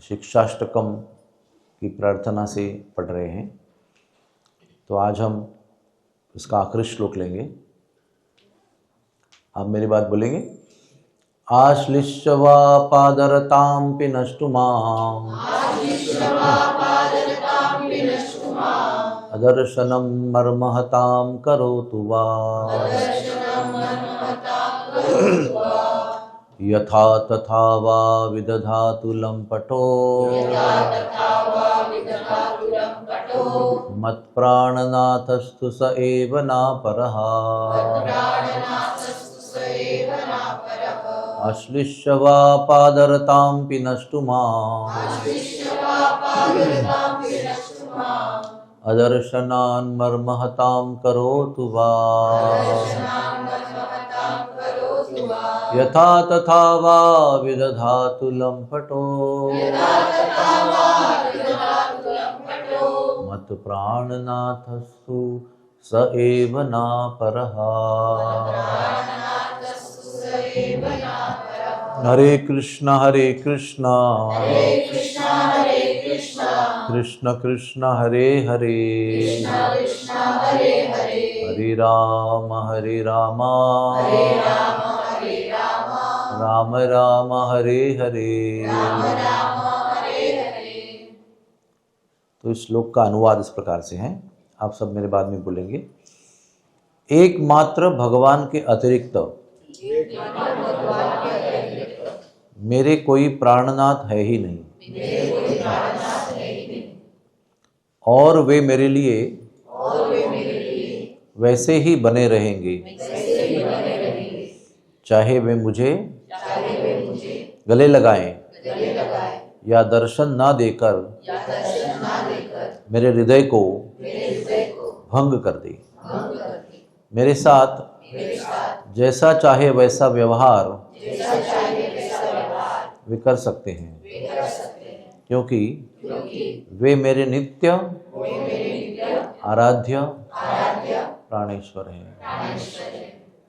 शिक्षाष्टकम की प्रार्थना से पढ़ रहे हैं। तो आज हम इसका आखिरी श्लोक लेंगे। आप मेरी बात बोलेंगे। आश्लिष्यवा पादरतां पिनष्टु माम् अदर्शनं मर्महतां करोतु वा यथा तथा वा विदधातु लम्पटो मत्प्राणनाथस्तु स एव नापरः अश्लिष्यवा पादरतां पिनष्टु माम् अदर्शनान् मर्महतां करोतु वा यथा तथा वा विदधातु लम्पटो मत्प्राणनाथस्तु स एव नापरः। हरे कृष्ण कृष्ण कृष्ण हरे हरे हरे राम राम राम हरे हरे। तो इस श्लोक का अनुवाद इस प्रकार से है, आप सब मेरे बाद में बोलेंगे। एकमात्र भगवान के अतिरिक्त मेरे कोई प्राणनाथ है ही नहीं, और वे मेरे लिए वैसे ही बने रहेंगे चाहे वे मुझे गले लगाएं या दर्शन ना देकर मेरे हृदय को भंग कर दे। मेरे साथ जैसा चाहे वैसा व्यवहार वे कर सकते हैं, क्योंकि वे मेरे नित्य आराध्य प्राणेश्वर हैं।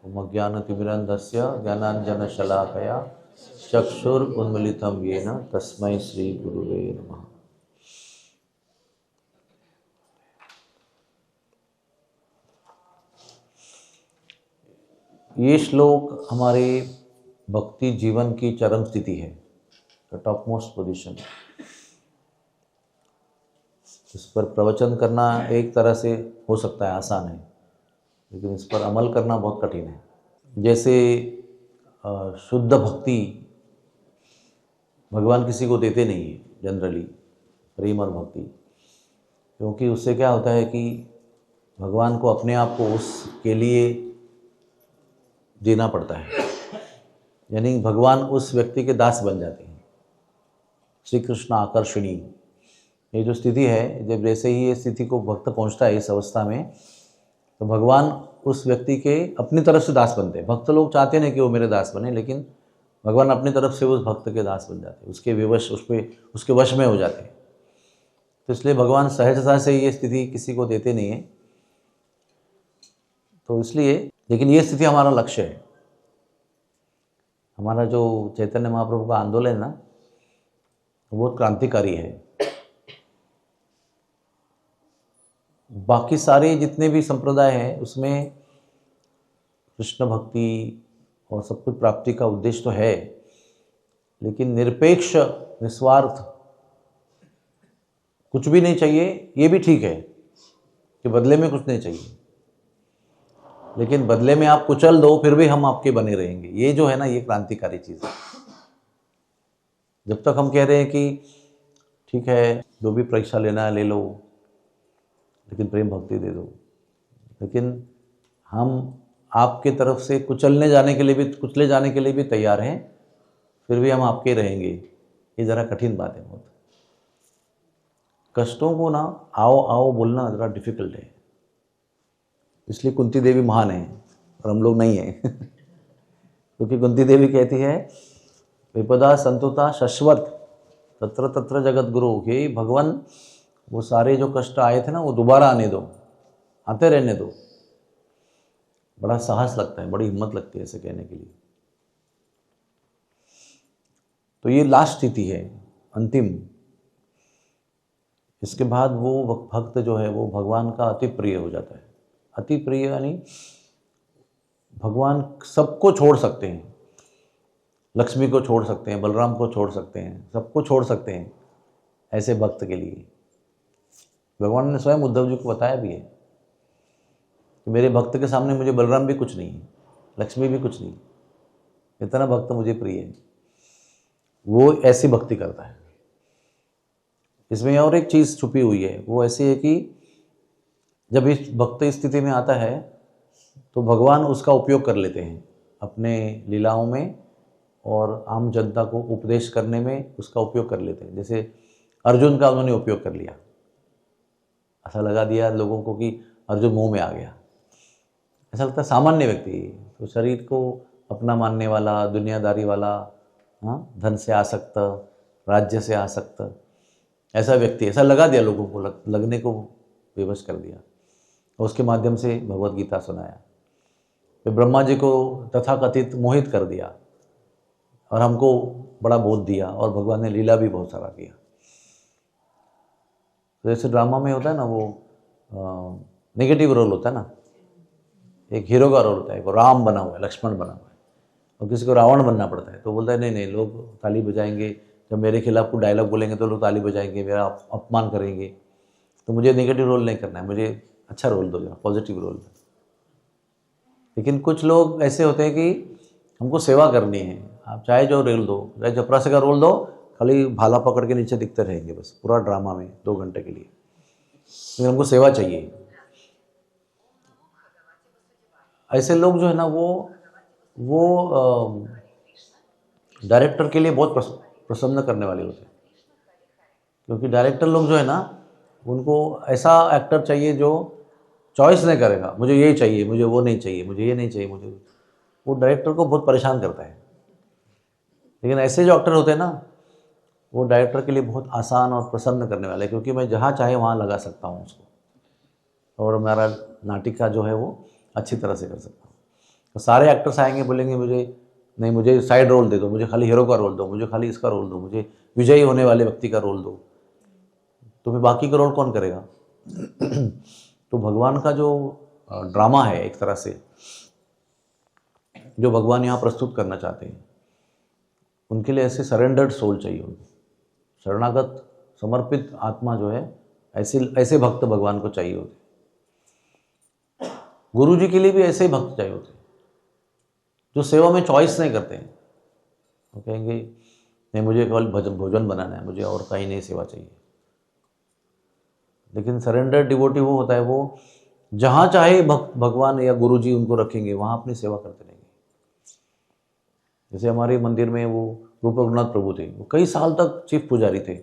ओम अज्ञानतिमिरन्धस्य ज्ञानाञ्जनशलाकया चक्षुरुन्मीलितं येन तस्मै श्री गुरुवे नमः। ये श्लोक हमारे भक्ति जीवन की चरम स्थिति है, द टॉप मोस्ट पोजिशन। इस पर प्रवचन करना एक तरह से हो सकता है आसान है, लेकिन इस पर अमल करना बहुत कठिन है। जैसे शुद्ध भक्ति भगवान किसी को देते नहीं है जनरली, प्रेम और भक्ति, क्योंकि उससे क्या होता है कि भगवान को अपने आप को उसके लिए देना पड़ता है, यानी भगवान उस व्यक्ति के दास बन जाते हैं। श्री कृष्ण आकर्षणी, ये जो स्थिति है, जब जैसे ही ये स्थिति को भक्त पहुंचता है इस अवस्था में, तो भगवान उस व्यक्ति के अपनी तरफ से दास बनते हैं। भक्त लोग चाहते नहीं कि वो मेरे दास बने, लेकिन भगवान अपनी तरफ से उस भक्त के दास बन जाते हैं, उसके विवश उसके वश में हो जाते हैं। तो इसलिए भगवान सहजता से ये स्थिति किसी को देते नहीं है। तो इसलिए, लेकिन ये स्थिति हमारा लक्ष्य है। हमारा जो चैतन्य महाप्रभु का आंदोलन है ना, वो बहुत क्रांतिकारी है। बाकी सारे जितने भी संप्रदाय हैं उसमें कृष्ण भक्ति और सब कुछ प्राप्ति का उद्देश्य तो है, लेकिन निरपेक्ष निस्वार्थ कुछ भी नहीं चाहिए, ये भी ठीक है कि बदले में कुछ नहीं चाहिए, लेकिन बदले में आप कुचल दो फिर भी हम आपके बने रहेंगे। ये जो है ना, ये क्रांतिकारी चीज़ है। जब तक हम कह रहे हैं कि ठीक है जो भी परीक्षा लेना है ले लो, लेकिन प्रेम भक्ति दे दो, लेकिन हम आपके तरफ से कुचले जाने के लिए भी तैयार हैं, फिर भी हम आपके रहेंगे, ये ज़रा कठिन बात है। बहुत कष्टों को ना आओ आओ बोलना ज़रा डिफिकल्ट है। इसलिए कुंती देवी महान है और हम लोग नहीं हैं क्योंकि कुंती देवी कहती है विपदा संतुता शश्वत तत्र तत्र जगत गुरु, हे भगवान वो सारे जो कष्ट आए थे ना वो दोबारा आने दो, आते रहने दो। बड़ा साहस लगता है, बड़ी हिम्मत लगती है ऐसे कहने के लिए। तो ये लास्ट स्थिति है अंतिम, इसके बाद वो भक्त जो है वो भगवान का अति प्रिय हो जाता है। अति प्रिय यानी भगवान सबको छोड़ सकते हैं, लक्ष्मी को छोड़ सकते हैं, बलराम को छोड़ सकते हैं, सबको छोड़ सकते हैं ऐसे भक्त के लिए। भगवान ने स्वयं उद्धव जी को बताया भी है कि मेरे भक्त के सामने मुझे बलराम भी कुछ नहीं है, लक्ष्मी भी कुछ नहीं, इतना भक्त मुझे प्रिय है। वो ऐसी भक्ति करता है। इसमें और एक चीज़ छुपी हुई है, वो ऐसी है कि जब इस भक्त स्थिति में आता है तो भगवान उसका उपयोग कर लेते हैं अपने लीलाओं में और आम जनता को उपदेश करने में उसका उपयोग कर लेते हैं। जैसे अर्जुन का उन्होंने उपयोग कर लिया, ऐसा लगा दिया लोगों को कि अर्जुन मुंह में आ गया। ऐसा लगता है सामान्य व्यक्ति, तो शरीर को अपना मानने वाला, दुनियादारी वाला, हाँ, धन से आसक्त, राज्य से आसक्त ऐसा व्यक्ति, ऐसा लगा दिया लोगों को, लगने को विवश कर दिया और उसके माध्यम से भगवत गीता सुनाया। फिर ब्रह्मा जी को तथाकथित मोहित कर दिया और हमको बड़ा बोध दिया और भगवान ने लीला भी बहुत सारा किया। तो जैसे ड्रामा में होता है ना, वो नेगेटिव रोल होता है ना, एक हीरो का रोल होता है, वो राम बना हुआ है, लक्ष्मण बना हुआ है, और किसी को रावण बनना पड़ता है तो बोलता है नहीं नहीं, लोग ताली बजाएंगे, जब मेरे खिलाफ कोई डायलॉग बोलेंगे तो लोग ताली बजाएंगे, मेरा अपमान करेंगे, तो मुझे नेगेटिव रोल नहीं करना है, मुझे अच्छा रोल दो, जरा पॉजिटिव रोल दो। लेकिन कुछ लोग ऐसे होते हैं कि हमको सेवा करनी है, आप चाहे जो रोल दो, चाहे चपरासी का रोल दो, खाली भाला पकड़ के नीचे दिखते रहेंगे बस पूरा ड्रामा में 2 घंटे के लिए, लेकिन हमको सेवा चाहिए। ऐसे लोग जो है ना वो डायरेक्टर के लिए बहुत प्रसन्न करने वाले होते हैं, क्योंकि डायरेक्टर लोग जो है ना, उनको ऐसा एक्टर चाहिए जो चॉइस नहीं करेगा, मुझे ये चाहिए, मुझे वो नहीं चाहिए, मुझे ये नहीं चाहिए, मुझे, वो डायरेक्टर को बहुत परेशान करता है। लेकिन ऐसे जो एक्टर होते हैं ना, वो डायरेक्टर के लिए बहुत आसान और प्रसन्न करने वाले, क्योंकि मैं जहाँ चाहे वहाँ लगा सकता हूँ उसको और मेरा नाटिका जो है वो अच्छी तरह से कर सकता हूँ। तो सारे एक्टर्स आएंगे, बोलेंगे मुझे नहीं, मुझे साइड रोल दे दो, मुझे खाली हीरो का रोल दो, मुझे खाली इसका रोल दो, मुझे विजयी होने वाले व्यक्ति का रोल दो, तो फिर बाकी का रोल कौन करेगा? तो भगवान का जो ड्रामा है एक तरह से, जो भगवान यहाँ प्रस्तुत करना चाहते हैं, उनके लिए ऐसे सरेंडर्ड सोल चाहिए, उनको शरणागत समर्पित आत्मा जो है, ऐसे भक्त भगवान को चाहिए होते। गुरु जी के लिए भी ऐसे ही भक्त चाहिए होते, जो सेवा में चॉइस नहीं करते हैं। वो कहेंगे नहीं, मुझे केवल भोजन बनाना है, मुझे और कहीं नहीं सेवा चाहिए। लेकिन सरेंडर डिवोटी वो होता है, वो जहाँ चाहे भगवान या गुरु जी उनको रखेंगे, वहाँ अपनी सेवा करते रहेंगे। जैसे हमारे मंदिर में वो रूप रघुनाथ प्रभु थे, वो कई साल तक चीफ पुजारी थे,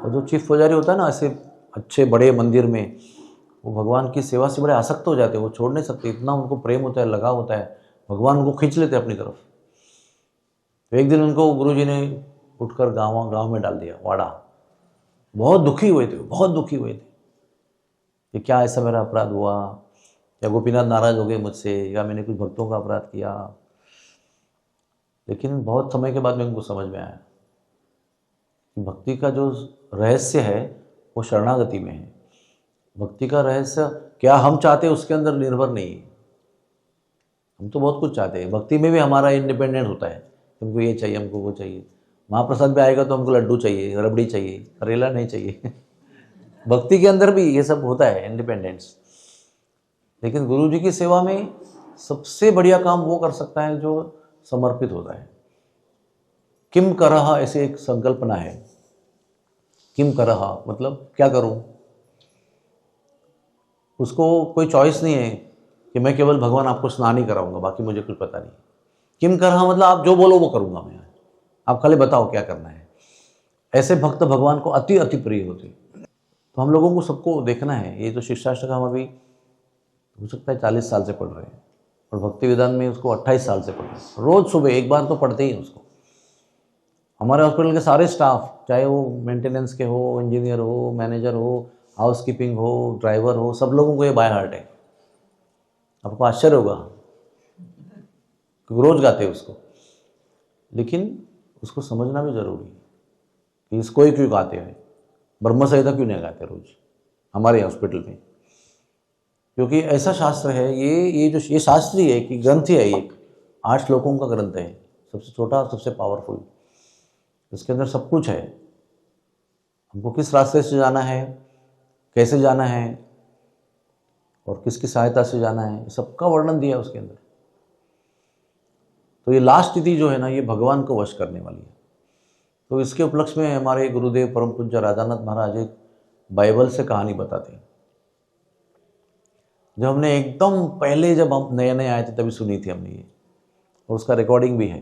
और जो चीफ पुजारी होता है ना ऐसे अच्छे बड़े मंदिर में, वो भगवान की सेवा से बड़े आसक्त हो जाते हैं, वो छोड़ नहीं सकते, इतना उनको प्रेम होता है, लगाव होता है, भगवान उनको खींच लेते हैं अपनी तरफ। तो एक दिन उनको गुरुजी ने उठकर गांव में डाल दिया, वाड़ा। बहुत दुखी हुए थे, बहुत दुखी हुए थे कि क्या ऐसा मेरा अपराध हुआ, या गोपीनाथ नाराज हो गए मुझसे, या मैंने कुछ भक्तों का अपराध किया। लेकिन बहुत समय के बाद में उनको समझ में आया कि भक्ति का जो रहस्य है वो शरणागति में है। भक्ति का रहस्य क्या हम चाहते हैं उसके अंदर निर्भर नहीं है। हम तो बहुत कुछ चाहते हैं, भक्ति में भी हमारा इंडिपेंडेंट होता है, हमको ये चाहिए, हमको वो चाहिए। महाप्रसाद भी आएगा तो हमको लड्डू चाहिए, रबड़ी चाहिए, करेला नहीं चाहिए। भक्ति के अंदर भी ये सब होता है, इंडिपेंडेंस। लेकिन गुरु जी की सेवा में सबसे बढ़िया काम वो कर सकता है जो समर्पित होता है। किम करह ऐसे एक संकल्पना है। किम करह मतलब क्या करूं, उसको कोई चॉइस नहीं है कि मैं केवल भगवान आपको स्नान ही कराऊंगा, बाकी मुझे कुछ पता नहीं। किम करह मतलब आप जो बोलो वो करूंगा मैं, आप खाली बताओ क्या करना है। ऐसे भक्त भगवान को अति अति प्रिय होते। तो हम लोगों को सबको देखना है। ये जो शिक्षाशास्त्र का हम अभी हो सकता है 40 साल से पढ़ रहे हैं, और भक्ति विधान में उसको 28 साल से पढ़ रहे हैं। रोज़ सुबह एक बार तो पढ़ते ही हैं उसको। हमारे हॉस्पिटल के सारे स्टाफ, चाहे वो मेंटेनेंस के हो, इंजीनियर हो, मैनेजर हो, हाउस कीपिंग हो, ड्राइवर हो, सब लोगों को ये बाय हार्ट है। आपको आश्चर्य होगा क्योंकि रोज़ गाते हैं उसको। लेकिन उसको समझना भी ज़रूरी है। कि इसको ही क्यों गाते हैं, ब्रह्म संहिता क्यों नहीं गाते रोज हमारे हॉस्पिटल में। क्योंकि ऐसा शास्त्र है, ये शास्त्र ही है कि ग्रंथ ही है, एक 8 श्लोकों का ग्रंथ है, सबसे छोटा और सबसे पावरफुल। इसके अंदर सब कुछ है, हमको किस रास्ते से जाना है, कैसे जाना है और किसकी सहायता से जाना है, सबका वर्णन दिया है उसके अंदर। तो ये लास्ट स्थिति जो है ना, ये भगवान को वश करने वाली है। तो इसके उपलक्ष्य में हमारे गुरुदेव परम पूज्य राजानाथ महाराज एक बाइबल से कहानी बताते हैं। जब हमने एकदम पहले, जब हम नए नए आए थे तभी सुनी थी हमने ये, और उसका रिकॉर्डिंग भी है।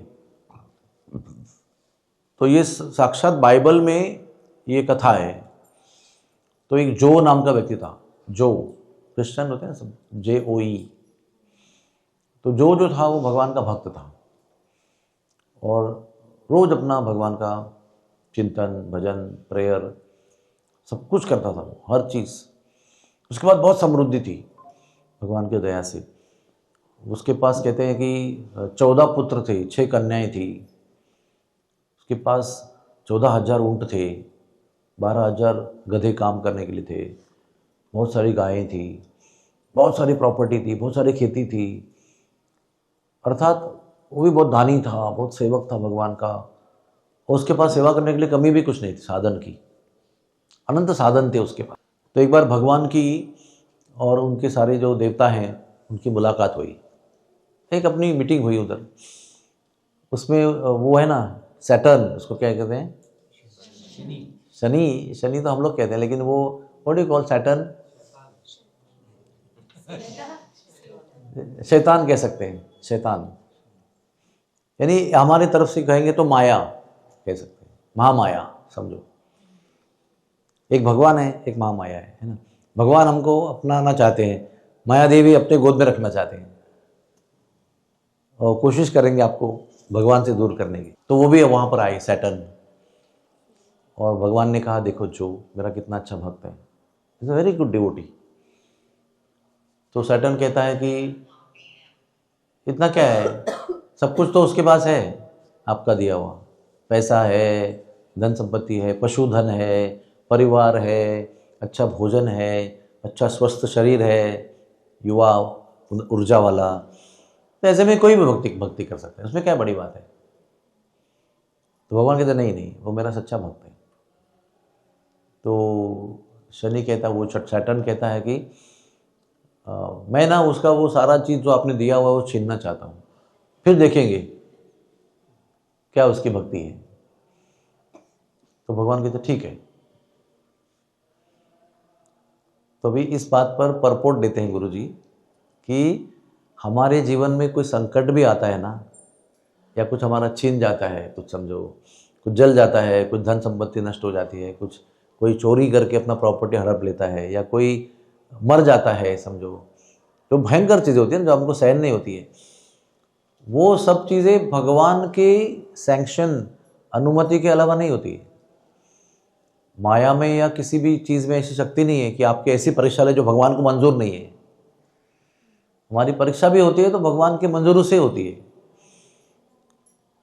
तो ये साक्षात बाइबल में ये कथा है। तो एक जो नाम का व्यक्ति था, जो क्रिश्चियन होते हैं ना सब, JOE। तो जो था वो भगवान का भक्त था और रोज अपना भगवान का चिंतन, भजन, प्रेयर सब कुछ करता था वो, हर चीज़। उसके बाद बहुत समृद्धि थी भगवान की दया से। उसके पास कहते हैं कि 14 पुत्र थे, 6 कन्याएं थी। उसके पास 14,000 ऊँट थे, 12,000 गधे काम करने के लिए थे, बहुत सारी गायें थी, बहुत सारी प्रॉपर्टी थी, बहुत सारी खेती थी। अर्थात वो भी बहुत दानी था, बहुत सेवक था भगवान का। और उसके पास सेवा करने के लिए कमी भी कुछ नहीं थी, साधन की अनंत साधन थे उसके पास। तो एक बार भगवान की और उनके सारे जो देवता हैं उनकी मुलाकात हुई, एक अपनी मीटिंग हुई उधर। उसमें वो है ना सैटर्न, उसको क्या कहते हैं, शनि तो हम लोग कहते हैं, लेकिन वो व्हाट डू कॉल सैटर्न, शैतान कह सकते हैं, शैतान। यानी हमारी तरफ से कहेंगे तो माया कह सकते हैं, महामाया समझो। एक भगवान है, एक महामाया है ना। भगवान हमको अपनाना चाहते हैं, माया देवी अपने गोद में रखना चाहते हैं और कोशिश करेंगे आपको भगवान से दूर करने की। तो वो भी वहाँ पर आए सैटर्न, और भगवान ने कहा देखो जो मेरा कितना अच्छा भक्त है, is a very good devotee. तो सैटर्न कहता है कि इतना क्या है, सब कुछ तो उसके पास है आपका दिया हुआ, पैसा है, धन संपत्ति है, पशुधन है, परिवार है, अच्छा भोजन है, अच्छा स्वस्थ शरीर है, युवा ऊर्जा वाला। तो ऐसे में कोई भी भक्ति कर सकता है, उसमें क्या बड़ी बात है। तो भगवान कहते नहीं, वो मेरा सच्चा भक्त है। तो शनि कहता, वो सैटर्न कहता है कि मैं ना उसका वो सारा चीज़ जो आपने दिया हुआ है वो छीनना चाहता हूँ, फिर देखेंगे क्या उसकी भक्ति है। तो भगवान कहते ठीक है। तो अभी इस बात पर परपोर्ट देते हैं गुरु जी कि हमारे जीवन में कोई संकट भी आता है ना, या कुछ हमारा छीन जाता है, कुछ समझो कुछ जल जाता है, कुछ धन संपत्ति नष्ट हो जाती है, कुछ कोई चोरी करके अपना प्रॉपर्टी हड़प लेता है, या कोई मर जाता है, समझो जो भयंकर चीज़ें होती है ना, जो हमको सहन नहीं होती है, वो सब चीज़ें भगवान के सैंक्शन, अनुमति के अलावा नहीं होती है। माया में या किसी भी चीज़ में ऐसी शक्ति नहीं है कि आपकी ऐसी परीक्षा ले जो भगवान को मंजूर नहीं है। हमारी परीक्षा भी होती है तो भगवान के मंजूर से होती है।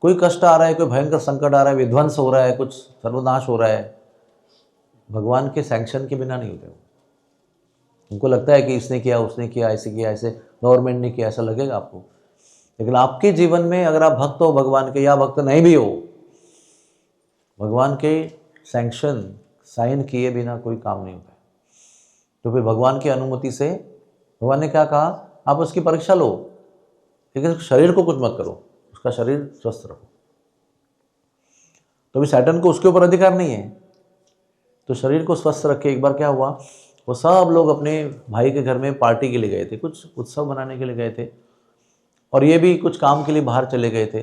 कोई कष्ट आ रहा है, कोई भयंकर संकट आ रहा है, विध्वंस हो रहा है, कुछ सर्वनाश हो रहा है, भगवान के सैंक्शन के बिना नहीं होते। उनको लगता है कि इसने किया, उसने किया, ऐसे किया, ऐसे गवर्नमेंट ने किया, ऐसा लगेगा आपको। लेकिन आपके जीवन में अगर आप भक्त हो भगवान के, या भक्त नहीं भी हो, भगवान के सैंक्शन, साइन किए बिना कोई काम नहीं होता है। तो फिर भगवान की अनुमति से, भगवान ने क्या कहा, आप उसकी परीक्षा लो, लेकिन शरीर को कुछ मत करो, उसका शरीर स्वस्थ रखो। तो अभी सैटर्न को उसके ऊपर अधिकार नहीं है, तो शरीर को स्वस्थ रखे। एक बार क्या हुआ, वो सब लोग अपने भाई के घर में पार्टी के लिए गए थे, कुछ उत्सव मनाने के लिए गए थे, और ये भी कुछ काम के लिए बाहर चले गए थे।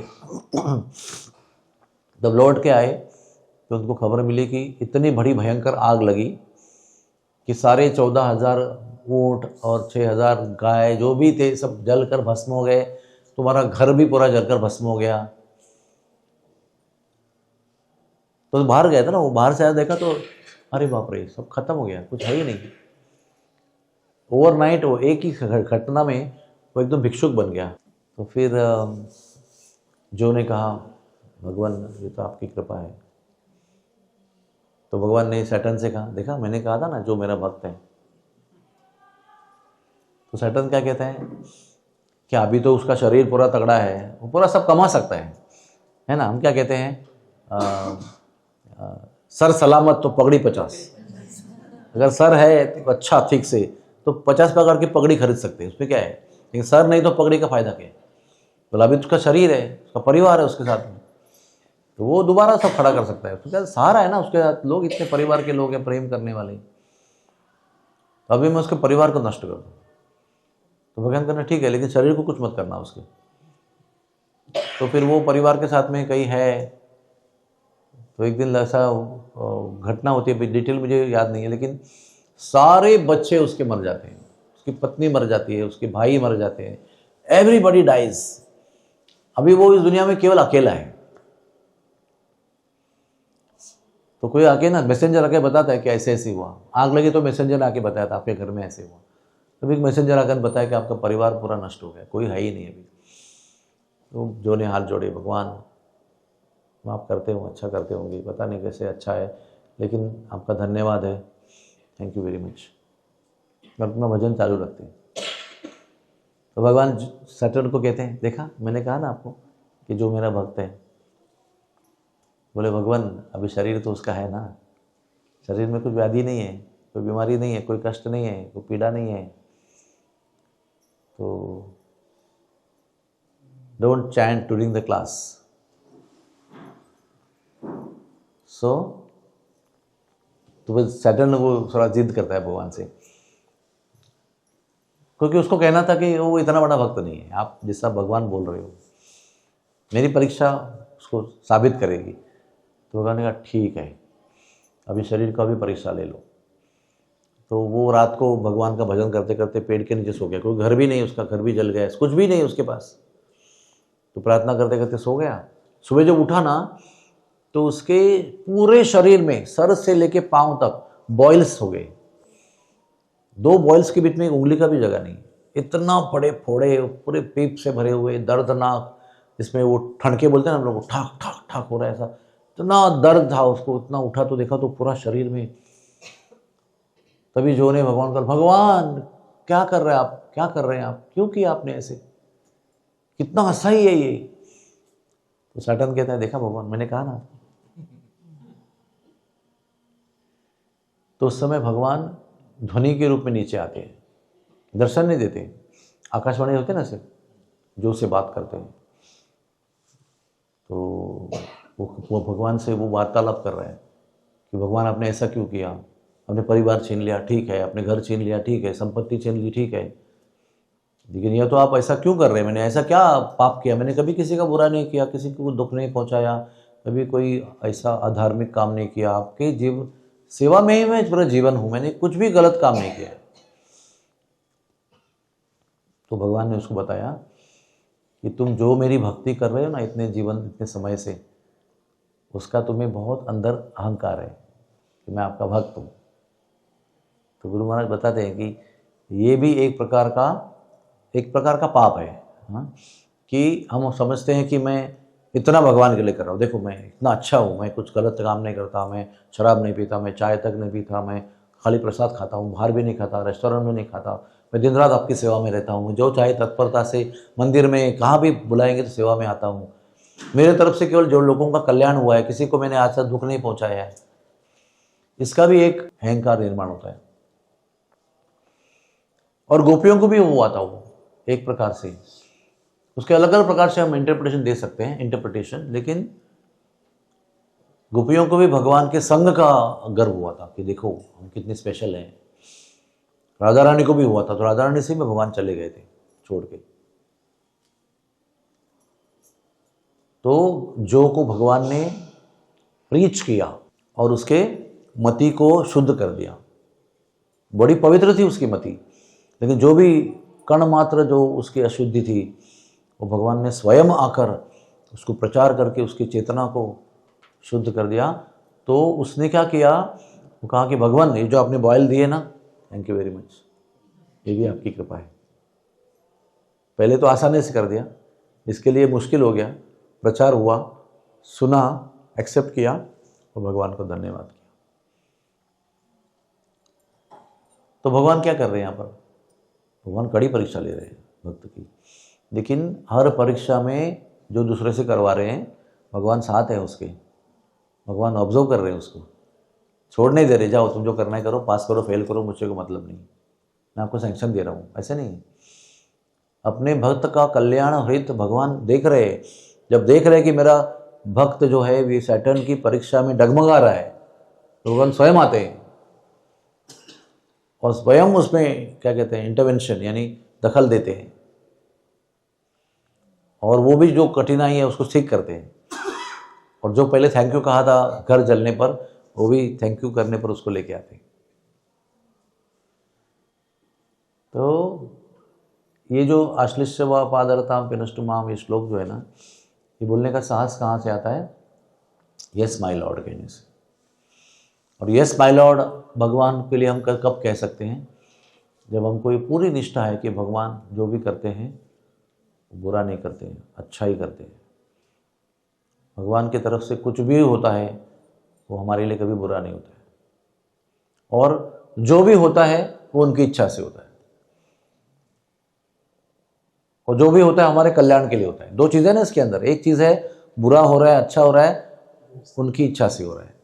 जब लौट के आए तो उनको खबर मिली कि इतनी बड़ी भयंकर आग लगी कि सारे 14,000 ऊँट और 6,000 गाय जो भी थे सब जलकर भस्म हो गए। तुम्हारा घर भी पूरा जलकर भस्म हो गया। तो बाहर गया था ना, वो बाहर से आया, देखा तो अरे बाप रे, सब खत्म हो गया, कुछ है ही नहीं। ओवरनाइट वो एक ही घटना में वो एकदम भिक्षुक बन गया। तो फिर जो ने कहा, भगवान ये तो आपकी कृपा है, तो भगवान ने सैटर्न से कहा, देखा मैंने कहा था ना जो मेरा भक्त है। तो सैटर्न क्या कहता है कि अभी तो उसका शरीर पूरा तगड़ा है, वो पूरा सब कमा सकता है ना। हम क्या कहते हैं, सर सलामत तो पगड़ी 50। अगर सर है तो अच्छा ठीक से तो 50 प्रकार की पगड़ी खरीद सकते हैं, उसमें क्या है। लेकिन सर नहीं तो पगड़ी का फायदा क्या है। बोला अभी उसका शरीर है, उसका परिवार है उसके साथ में, तो वो दोबारा सब खड़ा कर सकता है। उसके साथ सहारा है ना, उसके साथ लोग इतने परिवार के लोग हैं प्रेम करने वाले, तो अभी मैं उसके परिवार को नष्ट कर दूँ। तो भगवान कहना ठीक है, लेकिन शरीर को कुछ मत करना उसके। तो फिर वो परिवार के साथ में कहीं है, तो एक दिन ऐसा घटना होती है, डिटेल मुझे याद नहीं है, लेकिन सारे बच्चे उसके मर जाते हैं, उसकी पत्नी मर जाती है, उसके भाई मर जाते हैं, एवरीबॉडी डाइज। अभी वो इस दुनिया में केवल अकेला है। तो कोई आके ना मैसेंजर आके बताता है कि ऐसे ऐसे हुआ, आग लगी तो मैसेंजर आके बताया था आपके घर में ऐसे हुआ। तो एक मैसेंजर आकर बताया कि आपका परिवार पूरा नष्ट हो गया, कोई है ही नहीं अभी। तो जो ने हाथ जोड़े, भगवान माफ़ करते हो, अच्छा करते होंगे, पता नहीं कैसे अच्छा है, लेकिन आपका धन्यवाद है, थैंक यू वेरी मच। अपना भजन चालू रखते हैं। तो भगवान सैटर्न को कहते हैं, देखा मैंने कहा ना आपको कि जो मेरा भक्त है। बोले भगवान अभी शरीर तो उसका है ना, शरीर में कुछ व्याधि नहीं है, कोई बीमारी नहीं है, कोई कष्ट नहीं है, कोई पीड़ा नहीं है, तो don't chant during the class. So तो वो सैटर्न वो थोड़ा जिद करता है भगवान से, क्योंकि उसको कहना था कि वो इतना बड़ा भक्त नहीं है, आप जिसका भगवान बोल रहे हो, मेरी परीक्षा उसको साबित करेगी। तो भगवान ने कहा ठीक है, अभी शरीर का भी परीक्षा ले लो। तो वो रात को भगवान का भजन करते करते पेड़ के नीचे सो गया, क्योंकि घर भी नहीं, उसका घर भी जल गया, कुछ भी नहीं उसके पास। तो प्रार्थना करते करते सो गया। सुबह जब उठा ना तो उसके पूरे शरीर में सर से लेके पांव तक बॉयल्स हो गए। 2 बॉयल्स के बीच में एक उंगली का भी जगह नहीं, इतना बड़े फोड़े, पूरे पेट से भरे हुए, दर्दनाक, जिसमें वो ठनके बोलते हैं ना हम लोग, ठाक ठाक ठाक हो रहा है ऐसा, इतना दर्द था उसको। इतना उठा तो देखा तो पूरा शरीर में। तभी जो ने भगवान का, भगवान क्या कर रहे हैं आप, क्या कर रहे हैं आप, क्यों किया आपने ऐसे, कितना असह्य है ये। तो सैटर्न कहता है देखा भगवान मैंने कहा ना। तो उस समय भगवान ध्वनि के रूप में नीचे आते हैं, दर्शन नहीं देते, आकाशवाणी होते ना सिर्फ, जो उससे बात करते हैं। तो वो भगवान से वो वार्तालाप कर रहे हैं कि भगवान आपने ऐसा क्यों किया, अपने परिवार छीन लिया ठीक है, अपने घर छीन लिया ठीक है, संपत्ति छीन ली ठीक है, लेकिन यह तो आप ऐसा क्यों कर रहे हैं, मैंने ऐसा क्या पाप किया, मैंने कभी किसी का बुरा नहीं किया, किसी को दुख नहीं पहुंचाया, कभी कोई ऐसा अधार्मिक काम नहीं किया, आपके जीव सेवा में ही मैं पूरा जीवन हूं, मैंने कुछ भी गलत काम नहीं किया। तो भगवान ने उसको बताया कि तुम जो मेरी भक्ति कर रहे हो ना इतने जीवन, इतने समय से, उसका तुम्हें बहुत अंदर अहंकार है कि मैं आपका भक्त हूँ। तो गुरु महाराज बताते हैं कि ये भी एक प्रकार का पाप है, हाँ? कि हम समझते हैं कि मैं इतना भगवान के लिए कर रहा हूँ, देखो मैं इतना अच्छा हूँ, मैं कुछ गलत काम नहीं करता, मैं शराब नहीं पीता, मैं चाय तक नहीं पीता, मैं खाली प्रसाद खाता हूँ, बाहर भी नहीं खाता, रेस्टोरेंट में नहीं खाता, मैं दिन रात आपकी सेवा में रहता हूँ, जो चाहे तत्परता से मंदिर में कहाँ भी बुलाएंगे तो सेवा में आता हूँ, मेरे तरफ से केवल जो लोगों का कल्याण हुआ है, किसी को मैंने आज तक दुख नहीं पहुँचाया है। इसका भी एक अहंकार निर्माण होता है। और गोपियों को भी हुआ था वो एक प्रकार से, उसके अलग अलग प्रकार से हम इंटरप्रिटेशन दे सकते हैं, लेकिन गोपियों को भी भगवान के संग का गर्व हुआ था कि देखो हम कितने स्पेशल हैं। राधा रानी को भी हुआ था, तो राधा रानी से भी भगवान चले गए थे छोड़ के। तो जो को भगवान ने प्रीच किया और उसके मति को शुद्ध कर दिया, बड़ी पवित्र थी उसकी मति, लेकिन जो भी कण मात्र जो उसकी अशुद्धि थी वो भगवान ने स्वयं आकर उसको प्रचार करके उसकी चेतना को शुद्ध कर दिया। तो उसने क्या किया, वो कहा कि भगवान ये जो आपने बॉयल दिए ना, थैंक यू वेरी मच, ये भी आपकी कृपा है। पहले तो आसानी से कर दिया, इसके लिए मुश्किल हो गया, प्रचार हुआ, सुना, एक्सेप्ट किया और भगवान को धन्यवाद किया। तो भगवान क्या कर रहे हैं यहाँ पर? भगवान कड़ी परीक्षा ले रहे हैं भक्त की। लेकिन हर परीक्षा में जो दूसरे से करवा रहे हैं, भगवान साथ है उसके, भगवान ऑब्जर्व कर रहे हैं उसको, छोड़ नहीं दे रहे, जाओ तुम जो करना है करो, पास करो फेल करो, मुझसे कोई मतलब नहीं, मैं आपको सैंक्शन दे रहा हूँ, ऐसे नहीं। अपने भक्त का कल्याण हित भगवान देख रहे हैं। जब देख रहे हैं कि मेरा भक्त जो है ये सैटर्न की परीक्षा में डगमगा रहा है, तो भगवान स्वयं आते हैं और स्वयं उसमें क्या कहते हैं, इंटरवेंशन यानी दखल देते हैं, और वो भी जो कठिनाई है उसको ठीक करते हैं। और जो पहले थैंक यू कहा था घर जलने पर, वो भी थैंक यू करने पर उसको लेके आते हैं। तो ये जो आश्लिष्य व पादरताम पिनष्टुमाम, ये श्लोक जो है ना, ये बोलने का साहस कहाँ से आता है? यस माय लॉर्ड कहने से। और यस माय लॉर्ड भगवान के लिए हम कब कह सकते हैं? जब हमको ये पूरी निष्ठा है कि भगवान जो भी करते हैं बुरा नहीं करते हैं, अच्छा ही करते हैं। भगवान की तरफ से कुछ भी होता है वो हमारे लिए कभी बुरा नहीं होता है, और जो भी होता है वो उनकी इच्छा से होता है, और जो भी होता है हमारे कल्याण के लिए होता है। दो चीज़ें ना इसके अंदर, एक चीज़ है बुरा हो रहा है अच्छा हो रहा है, उनकी इच्छा से हो रहा है,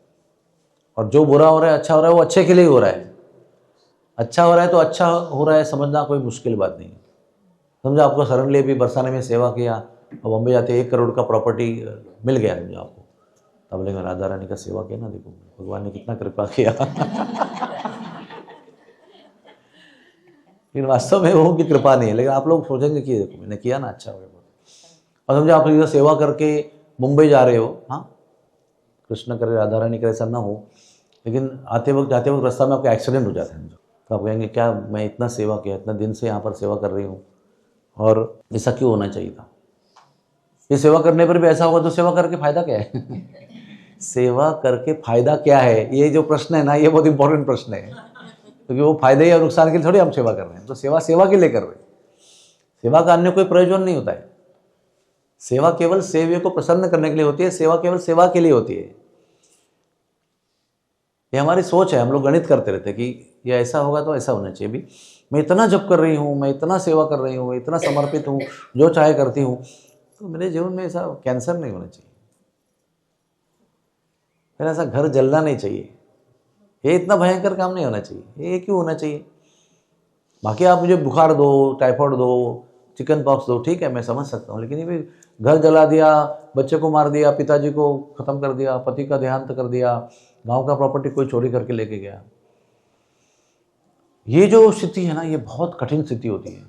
और जो बुरा हो रहा है अच्छा हो रहा है वो अच्छे के लिए हो रहा है। अच्छा हो रहा है तो अच्छा हो रहा है समझना कोई मुश्किल बात नहीं है। समझो आपको सडनली भी बरसाने में सेवा किया और बॉम्बे जाते 1 करोड़ का प्रॉपर्टी मिल गया समझो आपको, तब बोलेंगे राधा रानी का सेवा किया ना, देखो भगवान ने कितना कृपा किया। लेकिन वास्तव में वो की कृपा नहीं है, लेकिन आप लोग सोचेंगे कि देखो मैंने किया ना, अच्छा हो गया। और समझो आप इधर सेवा करके मुंबई जा रहे हो, हाँ कृष्ण करे राधा रानी करे ऐसा ना हो, लेकिन आते वक्त जाते वक्त रास्ता में आपका एक्सीडेंट हो जाता है, तो आप कहेंगे क्या मैं इतना सेवा किया, इतना दिन से यहाँ पर सेवा कर रही हूँ, और ऐसा क्यों होना चाहिए था? ये सेवा करने पर भी ऐसा होगा तो सेवा करके फायदा क्या है? सेवा करके फायदा क्या है, ये जो प्रश्न है ना, ये बहुत इंपॉर्टेंट प्रश्न है, क्योंकि वो फायदे या नुकसान के लिए थोड़ी हम सेवा कर रहे हैं। तो सेवा सेवा के लिए कर रहे हैं, सेवा का अन्य कोई प्रयोजन नहीं होता है। सेवा केवल सेव्य को प्रसन्न करने के लिए होती है, सेवा केवल सेवा के लिए होती है। ये हमारी सोच है, हम लोग गणित करते रहते हैं कि ये ऐसा होगा तो ऐसा होना चाहिए। भी मैं इतना जप कर रही हूँ, मैं इतना सेवा कर रही हूँ, इतना समर्पित हूँ, जो चाहे करती हूँ, तो मेरे जीवन में ऐसा कैंसर नहीं होना चाहिए, फिर ऐसा घर जलना नहीं चाहिए, ये इतना भयंकर काम नहीं होना चाहिए। ये क्यों होना चाहिए? बाकी आप मुझे बुखार दो, टाइफाइड दो, चिकन पॉक्स दो, ठीक है मैं समझ सकता हूँ, लेकिन ये भी घर जला दिया, बच्चे को मार दिया, पिताजी को ख़त्म कर दिया, पति का देहांत कर दिया, गांव का प्रॉपर्टी कोई चोरी करके लेके गया, ये जो स्थिति है ना, ये बहुत कठिन स्थिति होती है।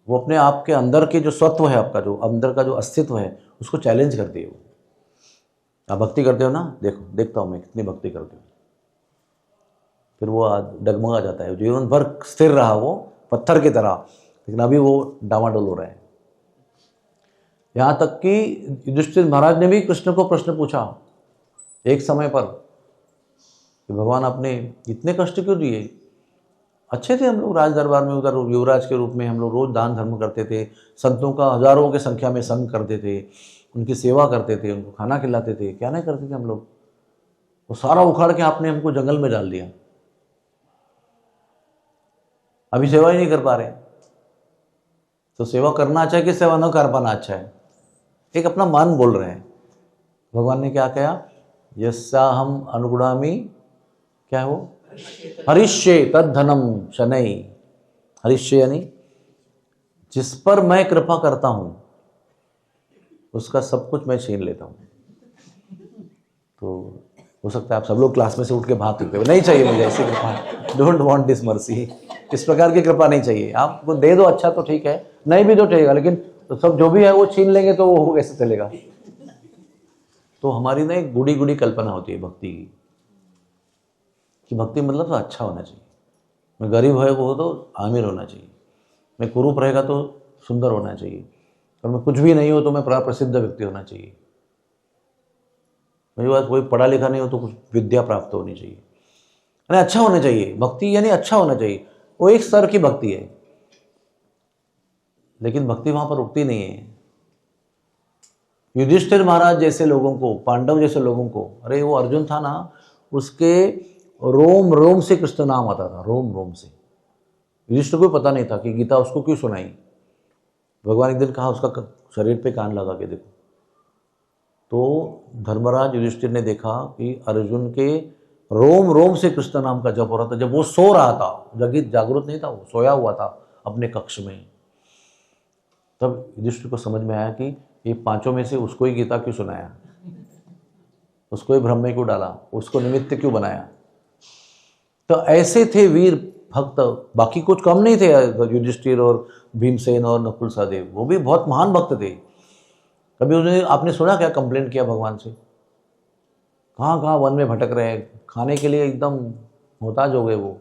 वो अपने आप के अंदर के जो सत्व है, आपका जो अंदर का जो अस्तित्व है, उसको चैलेंज करती है। वो आप भक्ति करते हो ना, देखो देखता हूँ मैं कितनी भक्ति करती हूँ, फिर वो डगमगा जाता है। जीवन भर स्थिर रहा वो पत्थर की तरह, लेकिन अभी वो डामाडोल हो रहा है। यहाँ तक कि युधिष्ठिर महाराज ने भी कृष्ण को प्रश्न पूछा एक समय पर कि भगवान आपने इतने कष्ट क्यों दिए? अच्छे थे हम लोग राज दरबार में, उधर युवराज के रूप में हम लोग रोज दान धर्म करते थे, संतों का हजारों की संख्या में संग करते थे, उनकी सेवा करते थे, उनको खाना खिलाते थे, क्या नहीं करते थे हम लोग। वो सारा उखाड़ के आपने हमको जंगल में डाल दिया, अभी सेवा ही नहीं कर पा रहे। तो सेवा करना अच्छा है कि सेवा न कर पाना अच्छा है? एक अपना मन बोल रहे हैं। भगवान ने क्या कहा? यस्सा हम अनुगुणामी, क्या है वो? हरिष्ये तद धनम शनै। हरिष्ये यानी जिस पर मैं कृपा करता हूं उसका सब कुछ मैं छीन लेता हूं। तो हो सकता है आप सब लोग क्लास में से उठ के भाग चुके हो, नहीं चाहिए मुझे ऐसी कृपा, डोंट वांट दिस मर्सी, इस प्रकार की कृपा नहीं चाहिए। आपको दे दो अच्छा तो ठीक है, नहीं भी तो चलेगा, लेकिन तो सब जो भी है वो छीन लेंगे तो वो कैसे चलेगा? तो हमारी ना एक गुड़ी गुड़ी कल्पना होती है भक्ति की, कि भक्ति मतलब तो अच्छा होना चाहिए। मैं गरीब है वो तो आमिर होना चाहिए, मैं कुरूप रहेगा तो सुंदर होना चाहिए, और मैं कुछ भी नहीं हो तो मैं प्रसिद्ध व्यक्ति होना चाहिए, मेरे पास कोई पढ़ा लिखा नहीं हो तो कुछ विद्या प्राप्त होनी चाहिए, यानी अच्छा होना चाहिए। भक्ति यानी अच्छा होना चाहिए, वो एक स्तर की भक्ति है। लेकिन भक्ति वहां पर रुकती नहीं है। युधिष्ठिर महाराज जैसे लोगों को, पांडव जैसे लोगों को, अरे वो अर्जुन था ना, उसके रोम रोम से कृष्ण नाम आता था, रोम रोम से। युधिष्ठिर को पता नहीं था कि गीता उसको क्यों सुनाई। भगवान एक दिन कहा उसका शरीर पे कान लगा के देखो, तो धर्मराज युधिष्ठिर ने देखा कि अर्जुन के रोम रोम से कृष्ण नाम का जप हो रहा था। जब वो सो रहा था, जागृत नहीं था, वो सोया हुआ था अपने कक्ष में, तब युधिष्ठिर को समझ में आया कि ये पांचों में से उसको ही गीता क्यों सुनाया, उसको ही भ्रम में क्यों डाला, उसको निमित्त क्यों बनाया। तो ऐसे थे वीर भक्त, बाकी कुछ कम नहीं थे। युधिष्ठिर और भीमसेन और नकुल सहदेव, वो भी बहुत महान भक्त थे। कभी उन्हें आपने सुना क्या कंप्लेंट किया भगवान से? कहाँ कहाँ वन में भटक रहे हैं, खाने के लिए एकदम मोहताज हो गए वो,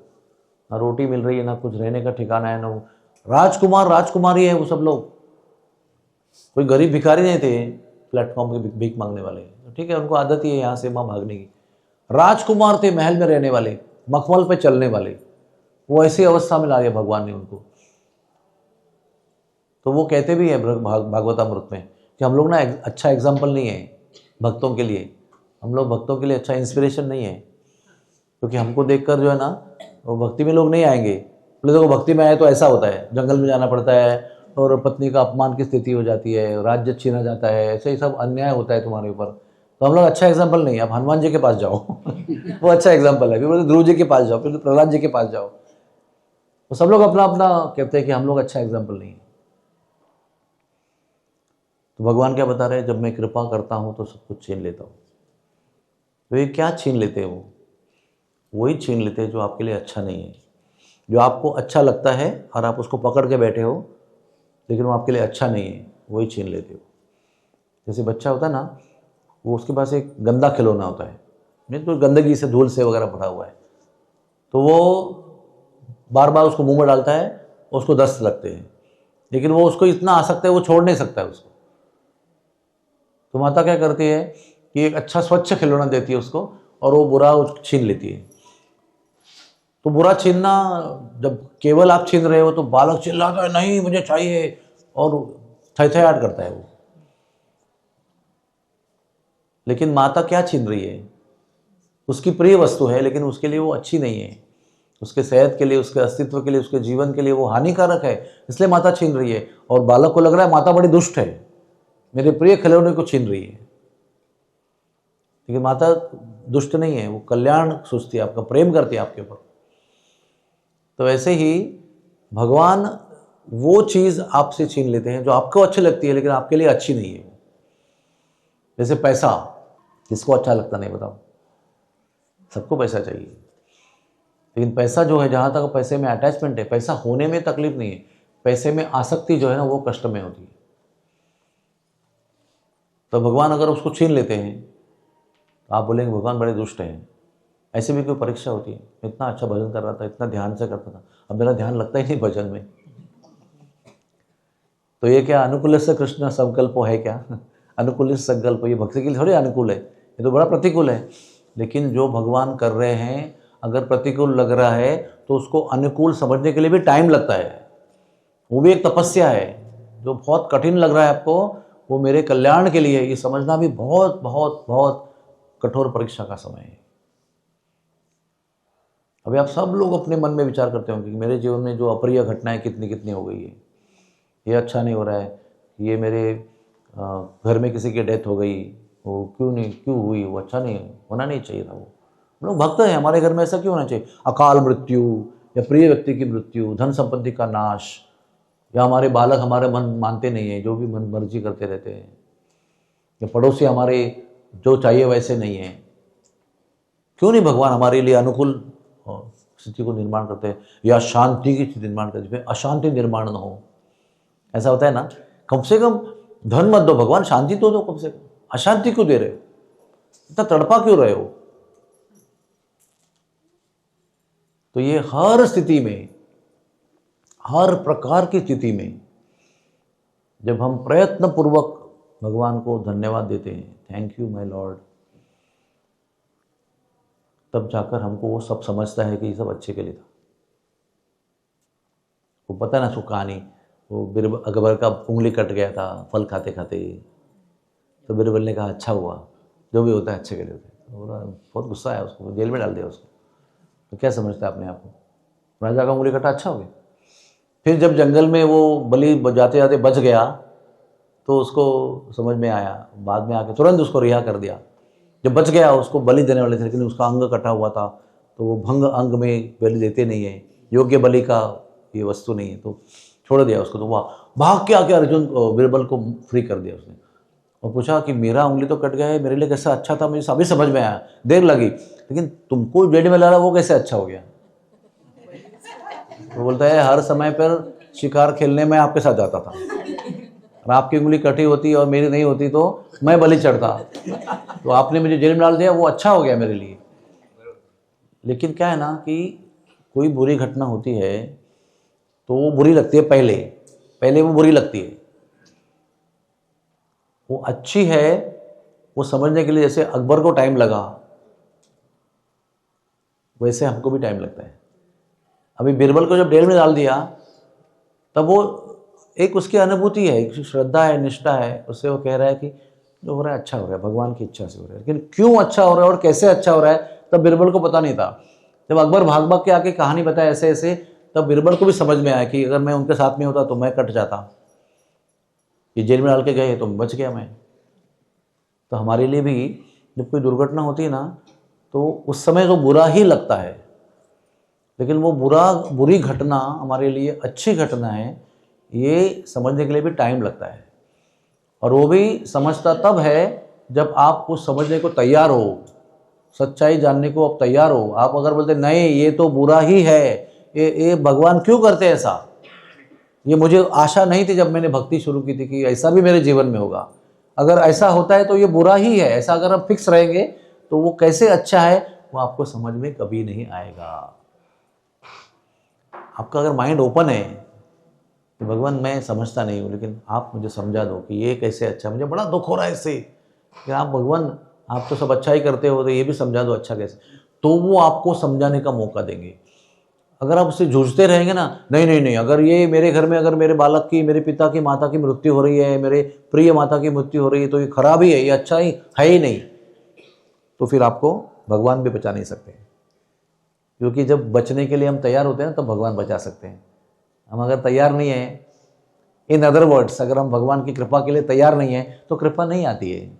ना रोटी मिल रही है, ना कुछ रहने का ठिकाना है, ना राजकुमार राजकुमारी है वो सब लोग, कोई गरीब भिखारी नहीं थे प्लेटफॉर्म पे भीख मांगने वाले। ठीक है, उनको आदत ही है यहाँ से वहाँ भागने की। राजकुमार थे, महल में रहने वाले, मखमल पे चलने वाले, वो ऐसी अवस्था में ला दिया भगवान ने उनको। तो वो कहते भी हैं भागवतामृत में कि हम लोग ना अच्छा एग्जाम्पल नहीं है भक्तों के लिए, हम लोग भक्तों के लिए अच्छा इंस्पिरेशन नहीं है, क्योंकि हमको देखकर जो है ना वो भक्ति में लोग नहीं आएंगे। बोले देखो भक्ति में आए तो ऐसा होता है, जंगल में जाना पड़ता है और पत्नी का अपमान की स्थिति हो जाती है, राज्य छीना जाता है, ऐसे ही सब अन्याय होता है तुम्हारे ऊपर। तो हम लोग अच्छा एग्जाम्पल नहीं है, आप हनुमान जी के पास जाओ वो अच्छा एग्जाम्पल है। फिर बोले ध्रुव जी के पास जाओ, फिर प्रहलाद जी के पास जाओ। तो सब लोग अपना अपना कहते हैं कि हम लोग अच्छा एग्जाम्पल नहीं है। तो भगवान क्या बता रहे हैं, जब मैं कृपा करता हूँ तो सब कुछ छीन लेता हूँ। तो ये क्या छीन लेते हैं? वो वही छीन लेते हैं जो आपके लिए अच्छा नहीं है, जो आपको अच्छा लगता है और आप उसको पकड़ के बैठे हो, लेकिन वो आपके लिए अच्छा नहीं है, वही छीन लेते हो। जैसे बच्चा होता है ना, वो उसके पास एक गंदा खिलौना होता है, नहीं तो गंदगी से धूल से वगैरह भरा हुआ है, तो वो बार बार उसको मुंह में डालता है, उसको दस्त लगते हैं, लेकिन वो उसको इतना आसक्त है वो छोड़ नहीं सकता है उसको। तो माता क्या करती है कि एक अच्छा स्वच्छ खिलौना देती है उसको और वो बुरा छीन लेती है। तो बुरा छीनना, जब केवल आप छीन रहे हो तो बालक चिल्लाता है नहीं मुझे चाहिए और थैथयाट करता है वो। लेकिन माता क्या छीन रही है? उसकी प्रिय वस्तु है, लेकिन उसके लिए वो अच्छी नहीं है, उसके सेहत के लिए, उसके अस्तित्व के लिए, उसके जीवन के लिए वो हानिकारक है, इसलिए माता छीन रही है। और बालक को लग रहा है माता बड़ी दुष्ट है, मेरे प्रिय खिलौने को छीन रही है। लेकिन माता दुष्ट नहीं है, वो कल्याण सोचती है, आपका प्रेम करती है आपके ऊपर। तो ऐसे ही भगवान वो चीज़ आपसे छीन लेते हैं जो आपको अच्छी लगती है, लेकिन आपके लिए अच्छी नहीं है। जैसे पैसा, किसको अच्छा लगता नहीं बताओ? सबको पैसा चाहिए, लेकिन पैसा जो है, जहाँ तक पैसे में अटैचमेंट है, पैसा होने में तकलीफ नहीं है, पैसे में आसक्ति जो है ना वो कष्ट में होती है। तो भगवान अगर उसको छीन लेते हैं तो आप बोलेंगे भगवान बड़े दुष्ट हैं। ऐसे भी कोई परीक्षा होती है, इतना अच्छा भजन कर रहा था, इतना ध्यान से करता था, अब मेरा ध्यान लगता ही नहीं भजन में। तो ये क्या अनुकूल से कृष्ण संकल्प है क्या? अनुकूल संकल्प ये भक्ति के लिए थोड़ी अनुकूल है, ये तो बड़ा प्रतिकूल है। लेकिन जो भगवान कर रहे हैं, अगर प्रतिकूल लग रहा है तो उसको अनुकूल समझने के लिए भी टाइम लगता है, वो भी एक तपस्या है। जो बहुत कठिन लग रहा है आपको, वो मेरे कल्याण के लिए, ये समझना भी बहुत बहुत बहुत कठोर परीक्षा का समय है। अभी आप सब लोग अपने मन में विचार करते होंगे कि मेरे जीवन में जो अप्रिय घटनाएं कितनी कितनी हो गई है, ये अच्छा नहीं हो रहा है, ये मेरे घर में किसी की डेथ हो गई, वो क्यों हुई, वो अच्छा नहीं होना नहीं चाहिए था। वो हम लोग भक्त हैं, हमारे घर में ऐसा क्यों होना चाहिए? अकाल मृत्यु या प्रिय व्यक्ति की मृत्यु, धन संपत्ति का नाश, या हमारे बालक हमारे मन मानते नहीं है, जो भी मन मर्जी करते रहते हैं, या पड़ोसी हमारे जो चाहिए वैसे नहीं है। क्यों नहीं भगवान हमारे लिए अनुकूल स्थिति को निर्माण करते हैं, या शांति की स्थिति निर्माण करते हैं, अशांति निर्माण न हो। ऐसा होता है ना, कम से कम धन मत दो भगवान, शांति तो दो कम से कम, अशांति क्यों दे रहे हो, इतना तड़पा क्यों रहे हो? तो ये हर स्थिति में, हर प्रकार की स्थिति में जब हम प्रयत्न पूर्वक भगवान को धन्यवाद देते हैं, थैंक यू माय लॉर्ड, तब जाकर हमको वो सब समझता है कि ये सब अच्छे के लिए था। वो पता है ना उसको कहानी, वो अकबर का उंगली कट गया था फल खाते खाते, तो बीरबल ने कहा अच्छा हुआ, जो भी होता है अच्छे के लिए होता है। तो बहुत गुस्सा आया उसको, जेल में डाल दिया उसको। तो क्या समझता है अपने आप को? राजा का उंगली कटा, अच्छा हो गया। फिर जब जंगल में वो बलि जाते जाते बच गया तो उसको समझ में आया, बाद में आके तुरंत उसको रिहा कर दिया। जब बच गया, उसको बलि देने वाले थे लेकिन उसका अंग कटा हुआ था, तो वो भंग अंग में बलि देते नहीं है, योग्य बलि का ये वस्तु नहीं है, तो छोड़ दिया उसको। तो वह भाग के आके अर्जुन बीरबल को फ्री कर दिया उसने, और पूछा कि मेरा उंगली तो कट गया है, मेरे लिए कैसा अच्छा था, मुझे अभी समझ में आया, देर लगी, लेकिन तुमको जेल में ला रहा वो कैसे अच्छा हो गया? तो बोलता है हर समय पर शिकार खेलने में आपके साथ जाता था, और आपकी उंगली कटी होती और मेरी नहीं होती तो मैं बलि चढ़ता, तो आपने मुझे जेल में डाल दिया, वो अच्छा हो गया मेरे लिए। लेकिन क्या है ना कि कोई बुरी घटना होती है तो वो बुरी लगती है, पहले वो बुरी लगती है, वो अच्छी है वो समझने के लिए जैसे अकबर को टाइम लगा वैसे हमको भी टाइम लगता है। अभी बीरबल को जब जेल में डाल दिया तब वो एक उसकी अनुभूति है, एक श्रद्धा है, निष्ठा है, उससे वो कह रहा है कि जो हो रहा है अच्छा हो रहा है, भगवान की इच्छा से हो रहा है। लेकिन क्यों अच्छा हो रहा है और कैसे अच्छा हो रहा है तब बीरबल को पता नहीं था। जब अकबर भाग भाग के आके कहानी बताया ऐसे ऐसे, तब बीरबल को भी समझ में आया कि अगर मैं उनके साथ में होता तो मैं कट जाता, ये जेल में डाल के गए तो बच गया मैं। तो हमारे लिए भी जब कोई दुर्घटना होती है ना तो उस समय तो बुरा ही लगता है, लेकिन वो बुरी घटना हमारे लिए अच्छी घटना है, ये समझने के लिए भी टाइम लगता है। और वो भी समझता तब है जब आप कुछ समझने को तैयार हो, सच्चाई जानने को आप तैयार हो। आप अगर बोलते नहीं ये तो बुरा ही है, ये भगवान क्यों करते हैं ऐसा, ये मुझे आशा नहीं थी जब मैंने भक्ति शुरू की थी कि ऐसा भी मेरे जीवन में होगा, अगर ऐसा होता है तो ये बुरा ही है, ऐसा अगर आप फिक्स रहेंगे तो वो कैसे अच्छा है वो आपको समझ में कभी नहीं आएगा। आपका अगर माइंड ओपन है कि भगवान मैं समझता नहीं हूँ लेकिन आप मुझे समझा दो कि ये कैसे अच्छा, मुझे बड़ा दुख हो रहा है इससे, कि आप भगवान आप तो सब अच्छा ही करते हो तो ये भी समझा दो अच्छा कैसे, तो वो आपको समझाने का मौका देंगे। अगर आप उससे जूझते रहेंगे ना, नहीं नहीं नहीं अगर ये मेरे घर में अगर मेरे बालक की, मेरे पिता की, माता की मृत्यु हो रही है, मेरे प्रिय माता की मृत्यु हो रही है तो ये खराब ही है, ये अच्छा ही है ही नहीं, तो फिर आपको भगवान भी बचा नहीं सकते। क्योंकि जब बचने के लिए हम तैयार होते हैं तब भगवान बचा सकते हैं। हम अगर तैयार नहीं है, इन अदर वर्ड्स अगर हम भगवान की कृपा के लिए तैयार नहीं है तो कृपा नहीं आती है।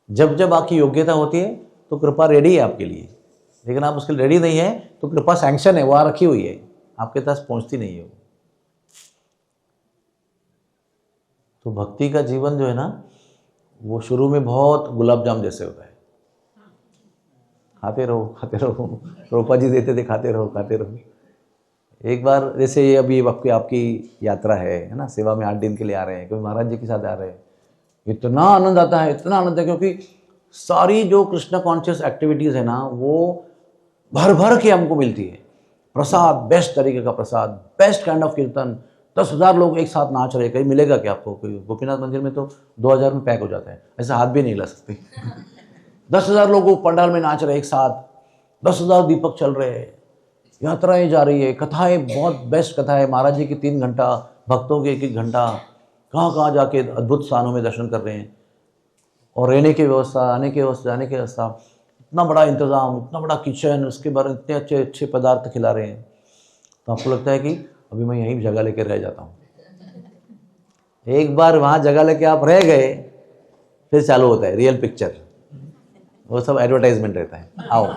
जब जब आपकी योग्यता होती है तो कृपा रेडी है आपके लिए, लेकिन आप उसके लिए रेडी नहीं है तो कृपा सैंक्शन है, वहाँ रखी हुई है, आपके पास पहुंचती नहीं है। तो भक्ति का जीवन जो है ना वो शुरू में बहुत गुलाब जाम जैसे होता है, खाते रहो खाते रहो, रूपा जी देते थे खाते रहो खाते रहो। एक बार जैसे ये अभी आपकी यात्रा है ना, सेवा में 8 दिन के लिए आ रहे हैं, क्योंकि महाराज जी के साथ आ रहे हैं, इतना आनंद आता है, इतना आनंद है, क्योंकि सारी जो कृष्ण कॉन्शियस एक्टिविटीज़ है ना वो भर भर के हमको मिलती है। प्रसाद, बेस्ट तरीके का प्रसाद, बेस्ट काइंड ऑफ कीर्तन, 10,000 लोग एक साथ नाच रहे, कहीं मिलेगा क्या आपको? कोई गोपीनाथ मंदिर में तो 2,000 में पैक हो जाता है, ऐसा हाथ भी नहीं ला सकते। 10,000 लोग पंडाल में नाच रहे एक साथ, 10,000 दीपक चल रहे हैं, यात्राएं जा रही है, कथाएं बहुत बेस्ट कथा है, महाराज जी की 3 घंटा, भक्तों के 1-1 घंटा, कहाँ कहाँ जाके अद्भुत स्थानों में दर्शन कर रहे हैं, और रहने की व्यवस्था, आने की व्यवस्था, जाने की व्यवस्था, इतना बड़ा इंतज़ाम, इतना बड़ा किचन, उसके बारे में इतने अच्छे अच्छे पदार्थ खिला रहे हैं। तो आपको लगता है कि अभी मैं यहीं जगह लेके रह जाता हूँ। एक बार वहाँ जगह लेके आप रह गए फिर चालू होता है रियल पिक्चर, वो सब एडवर्टाइजमेंट रहता है, आओ।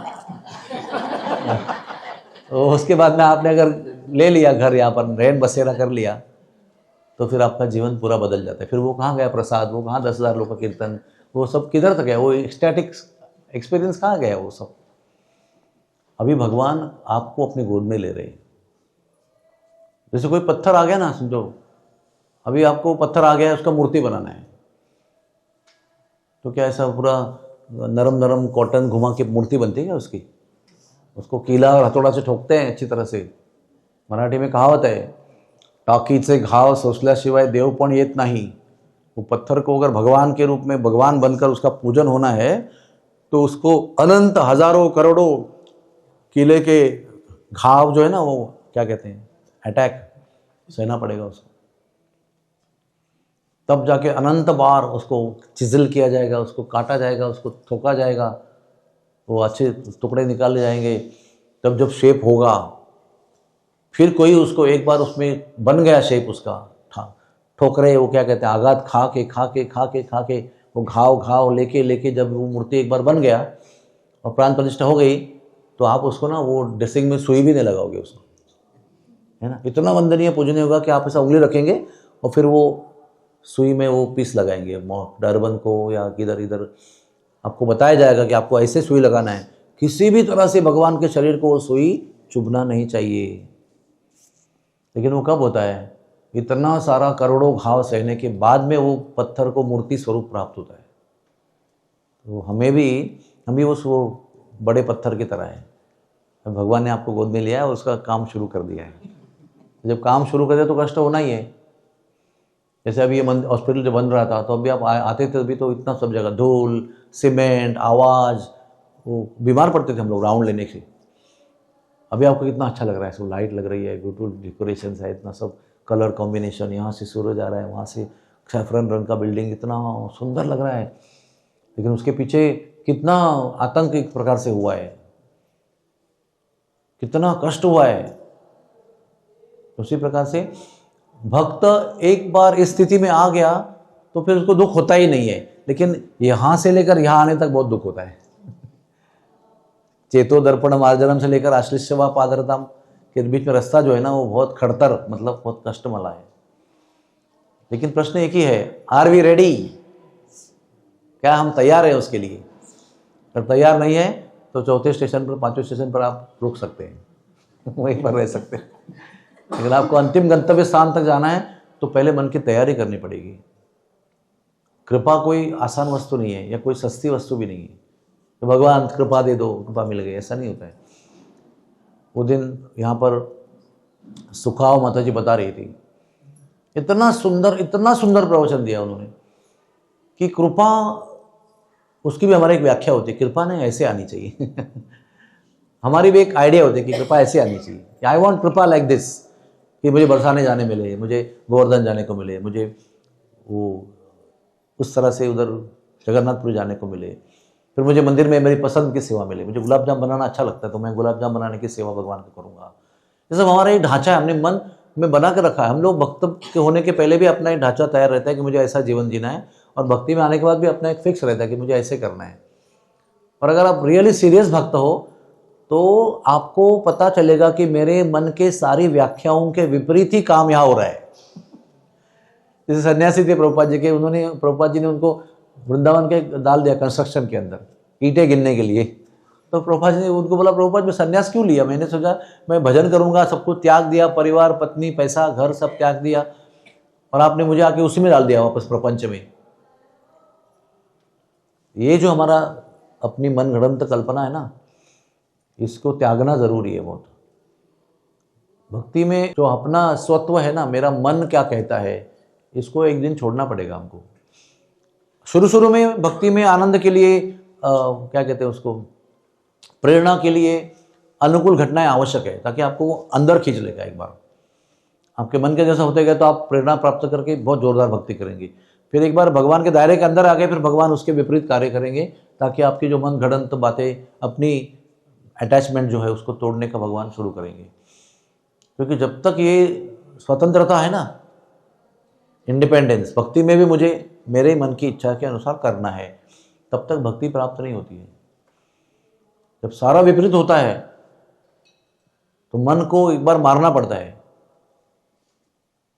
तो उसके बाद में आपने अगर ले लिया घर, यहाँ पर रहन बसेरा कर लिया, तो फिर आपका जीवन पूरा बदल जाता है। फिर वो कहाँ गया प्रसाद, वो कहाँ 10,000 लोग का कीर्तन, वो सब किधर तक है, वो स्टैटिक एक्सपीरियंस कहाँ गया वो सब। अभी भगवान आपको अपनी गोद में ले रहे हैं। जैसे कोई पत्थर आ गया ना, समझो अभी आपको पत्थर आ गया है, उसका मूर्ति बनाना है, तो क्या ऐसा पूरा नरम नरम कॉटन घुमा के मूर्ति बनती है क्या उसकी? उसको कीला और हथौड़ा से ठोकते हैं अच्छी तरह से। मराठी में कहावत है, टाकीचे घाव सोसल्याशिवाय देव पण येत नाही। वो पत्थर को अगर भगवान के रूप में, भगवान बनकर उसका पूजन होना है तो उसको अनंत हजारों करोड़ों किले के घाव जो है ना, वो क्या कहते हैं, अटैक सहना पड़ेगा उसको, तब जाके अनंत बार उसको चिजल किया जाएगा, उसको काटा जाएगा, उसको ठोका जाएगा, वो अच्छे टुकड़े निकाले जाएंगे, तब जब शेप होगा, फिर कोई उसको एक बार उसमें बन गया शेप उसका, ठोकरे वो क्या कहते हैं, आघात खा के खा के खा के खा के वो घाव घाव लेके लेके जब वो मूर्ति एक बार बन गया और प्राण प्रतिष्ठा हो गई, तो आप उसको ना वो ड्रेसिंग में सुई भी नहीं लगाओगे उसको, है ना। इतना वंदनीय पूजनीय होगा कि आप ऐसा उंगली रखेंगे और फिर वो सुई में वो पीस लगाएंगे, डरबन को या किधर इधर आपको बताया जाएगा कि आपको ऐसे सुई लगाना है। किसी भी तरह से भगवान के शरीर को वो सुई चुभना नहीं चाहिए। लेकिन वो कब होता है, इतना सारा करोड़ों घाव सहने के बाद में वो पत्थर को मूर्ति स्वरूप प्राप्त होता है। तो हम भी उस वो बड़े पत्थर की तरह है। भगवान ने आपको गोद में लिया है और उसका काम शुरू कर दिया है। जब काम शुरू कर दिया तो कष्ट होना ही है। जैसे अभी ये हॉस्पिटल जब बन रहा था तो अभी आप आते थे, अभी तो इतना सब जगह धूल, सीमेंट, आवाज़, वो बीमार पड़ते थे हम लोग राउंड लेने से। अभी आपको कितना अच्छा लग रहा है, सब लाइट लग रही है, ब्यूटीफुल डेकोरेशन है, इतना सब कलर कॉम्बिनेशन, यहाँ से सूरज आ रहा है, वहाँ से सैफरन रंग का बिल्डिंग, इतना सुंदर लग रहा है। लेकिन उसके पीछे कितना आतंक एक प्रकार से हुआ है, कितना कष्ट हुआ है। उसी प्रकार से भक्त एक बार इस स्थिति में आ गया तो फिर उसको दुख होता ही नहीं है, लेकिन यहाँ से लेकर यहाँ आने तक बहुत दुख होता है। चेतो दर्पण मार्जनम से लेकर आश्लिष्यवा पादरताम के बीच में रास्ता जो है ना, वो बहुत खड़तर, मतलब बहुत कष्ट वाला है। लेकिन प्रश्न एक ही है, आर वी रेडी? क्या हम तैयार हैं उसके लिए? अगर तैयार नहीं है तो चौथे स्टेशन पर, पांचवें स्टेशन पर आप रुक सकते हैं, वहीं पर रह सकते हैं। लेकिन आपको अंतिम गंतव्य स्थान तक जाना है तो पहले मन की तैयारी करनी पड़ेगी। कृपा कोई आसान वस्तु नहीं है या कोई सस्ती वस्तु भी नहीं है तो भगवान कृपा दे दो, कृपा मिल गई, ऐसा नहीं होता है। वो दिन यहाँ पर सुखाव माता जी बता रही थी, इतना सुंदर प्रवचन दिया उन्होंने कि कृपा, उसकी भी हमारी एक व्याख्या होती है, कृपा ने ऐसे आनी चाहिए। हमारी भी एक आइडिया होती है कि कृपा ऐसे आनी चाहिए, आई वॉन्ट कृपा लाइक दिस, कि मुझे बरसाने जाने मिले, मुझे गोवर्धन जाने को मिले, मुझे वो उस तरह से उधर जगन्नाथपुरी जाने को मिले, फिर मुझे मंदिर में मेरी पसंद की सेवा मिले, मुझे गुलाब जाम बनाना अच्छा लगता है तो मैं गुलाब जाम बनाने की सेवा भगवान को करूँगा। ये सब हमारा एक ढांचा है, हमने मन में बना के रखा है। हम लोग भक्त के होने के पहले भी अपना एक ढांचा तैयार रहता है कि मुझे ऐसा जीवन जीना है, और भक्ति में आने के बाद भी अपना एक फिक्स रहता है कि मुझे ऐसे करना है। और अगर आप रियली सीरियस भक्त हो तो आपको पता चलेगा कि मेरे मन के सारी व्याख्याओं के विपरीत ही काम यहाँ हो रहा है। जैसे सन्यासी थे प्रभुपाद जी के, प्रभुपाद जी ने उनको वृंदावन के डाल दिया कंस्ट्रक्शन के अंदर ईंटें गिनने के लिए। तो प्रभुपाद जी ने उनको बोला, प्रभुपाद मैं सन्यास क्यों लिया? मैंने सोचा मैं भजन करूंगा, सब कुछ त्याग दिया, परिवार, पत्नी, पैसा, घर सब त्याग दिया, और आपने मुझे आके उसी में डाल दिया वापस प्रपंच में। ये जो हमारा अपनी मन गढ़ंत कल्पना है ना, इसको त्यागना जरूरी है बहुत। भक्ति में जो अपना स्वत्व है ना, मेरा मन क्या कहता है, इसको एक दिन छोड़ना पड़ेगा हमको। शुरू में भक्ति में आनंद के लिए क्या कहते हैं उसको, प्रेरणा के लिए अनुकूल घटनाएं आवश्यक है, ताकि आपको वो अंदर खींच लेगा। एक बार आपके मन के जैसा होते गए तो आप प्रेरणा प्राप्त करके बहुत जोरदार भक्ति करेंगे। फिर एक बार भगवान के दायरे के अंदर आ गए, फिर भगवान उसके विपरीत कार्य करेंगे, ताकि आपकी जो मन घड़ंत बातें, अपनी अटैचमेंट जो है उसको तोड़ने का भगवान शुरू करेंगे। क्योंकि जब तक ये स्वतंत्रता है ना, इंडिपेंडेंस, भक्ति में भी मुझे मेरे मन की इच्छा के अनुसार करना है, तब तक भक्ति प्राप्त नहीं होती है। जब सारा विपरीत होता है तो मन को एक बार मारना पड़ता है,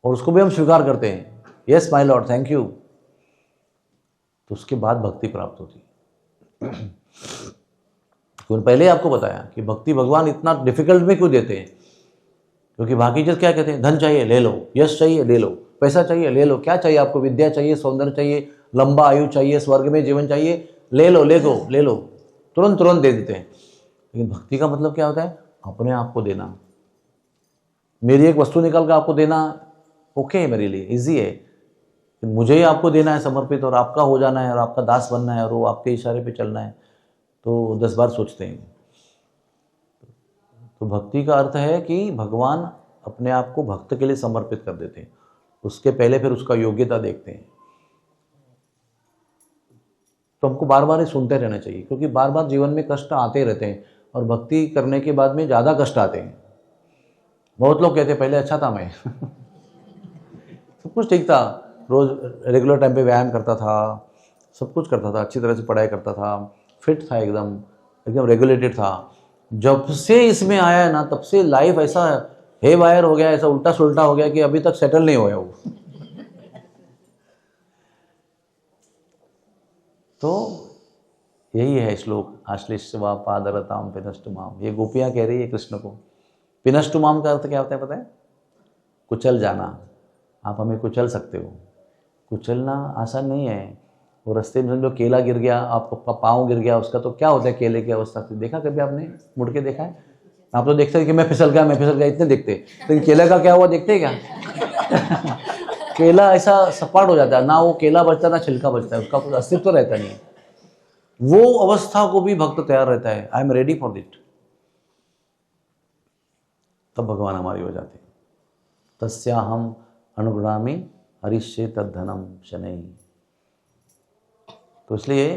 और उसको भी हम स्वीकार करते हैं, yes my Lord, thank you, तो उसके बाद भक्ति प्राप्त होती है। क्योंकि पहले आपको बताया कि भक्ति भगवान इतना डिफिकल्ट में क्यों देते हैं, क्योंकि बाकी चीज क्या कहते हैं, धन चाहिए ले लो, यश चाहिए ले लो, पैसा चाहिए ले लो, क्या चाहिए आपको, विद्या चाहिए, सौंदर्य चाहिए, लंबा आयु चाहिए, स्वर्ग में जीवन चाहिए, ले लो ले लो ले लो, तुरंत तुरंत दे देते हैं। लेकिन भक्ति का मतलब क्या होता है, अपने आप को देना। मेरी एक वस्तु निकाल कर आपको देना ओके है, मेरे लिए इजी है, मुझे ही आपको देना है समर्पित, और आपका हो जाना है, और आपका दास बनना है, और वो आपके इशारे पे चलना है, तो 10 बार सोचते हैं। तो भक्ति का अर्थ है कि भगवान अपने आप को भक्त के लिए समर्पित कर देते हैं, उसके पहले फिर उसका योग्यता देखते हैं। तो हमको बार बार ही सुनते रहना चाहिए, क्योंकि बार बार जीवन में कष्ट आते रहते हैं और भक्ति करने के बाद में ज़्यादा कष्ट आते हैं। बहुत लोग कहते हैं पहले अच्छा था मैं सब कुछ ठीक था, रोज़ रेगुलर टाइम पे व्यायाम करता था, सब कुछ करता था, अच्छी तरह से पढ़ाई करता था, फिट था, एकदम एकदम रेगुलेटेड था। जब से इसमें आया है ना, तब से लाइफ ऐसा हे वायर हो गया, ऐसा उल्टा सुल्टा हो गया कि अभी तक सेटल नहीं हुआ वो तो यही है श्लोक, आश्लिष्टवा पादरताम पिनष्टुमाम। ये गोपियाँ कह रही है कृष्ण को। पिनष्टुमाम का अर्थ क्या होता है पता है? कुचल जाना। आप हमें कुचल सकते हो। कुचलना आसान नहीं है। वो रास्ते में जो केला गिर गया, आपका पाँव गिर गया, उसका तो क्या होता है केले की अवस्था से, देखा कभी आपने मुड़ के देखा है? आप तो देखते हैं कि मैं फिसल गया इतने देखते, लेकिन केले का क्या हुआ देखते क्या केला ऐसा सपाट हो जाता है, ना वो केला बचता ना छिलका बचता है, उसका कुछ अस्तित्व तो रहता नहीं है। वो अवस्था को भी भक्त तैयार रहता है, I am ready for it, तब भगवान हमारी हो जाते हैं। तस्याहम अनुगुणामि हरिष्ये तद्धनम शनैः। तो इसलिए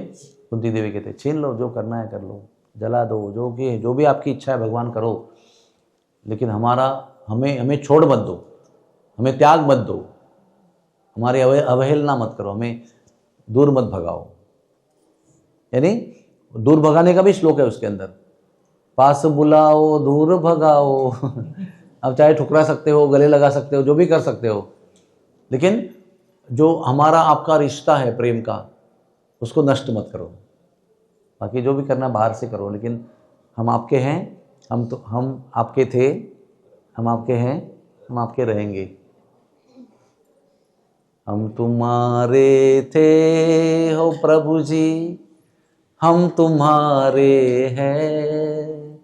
कुंती देवी कहते छीन लो, जो करना है कर लो, जला दो, जो भी आपकी इच्छा है भगवान करो, लेकिन हमें छोड़ मत दो, हमें त्याग मत दो, हमारी अवहेलना मत करो, हमें दूर मत भगाओ। यानी दूर भगाने का भी श्लोक है उसके अंदर, पास बुलाओ दूर भगाओ अब चाहे ठुकरा सकते हो, गले लगा सकते हो, जो भी कर सकते हो, लेकिन जो हमारा आपका रिश्ता है प्रेम का, उसको नष्ट मत करो। बाकी जो भी करना बाहर से करो, लेकिन हम आपके हैं, हम आपके थे, हम आपके हैं, हम आपके रहेंगे। हम तुम्हारे थे हो प्रभु जी, हम तुम्हारे हैं,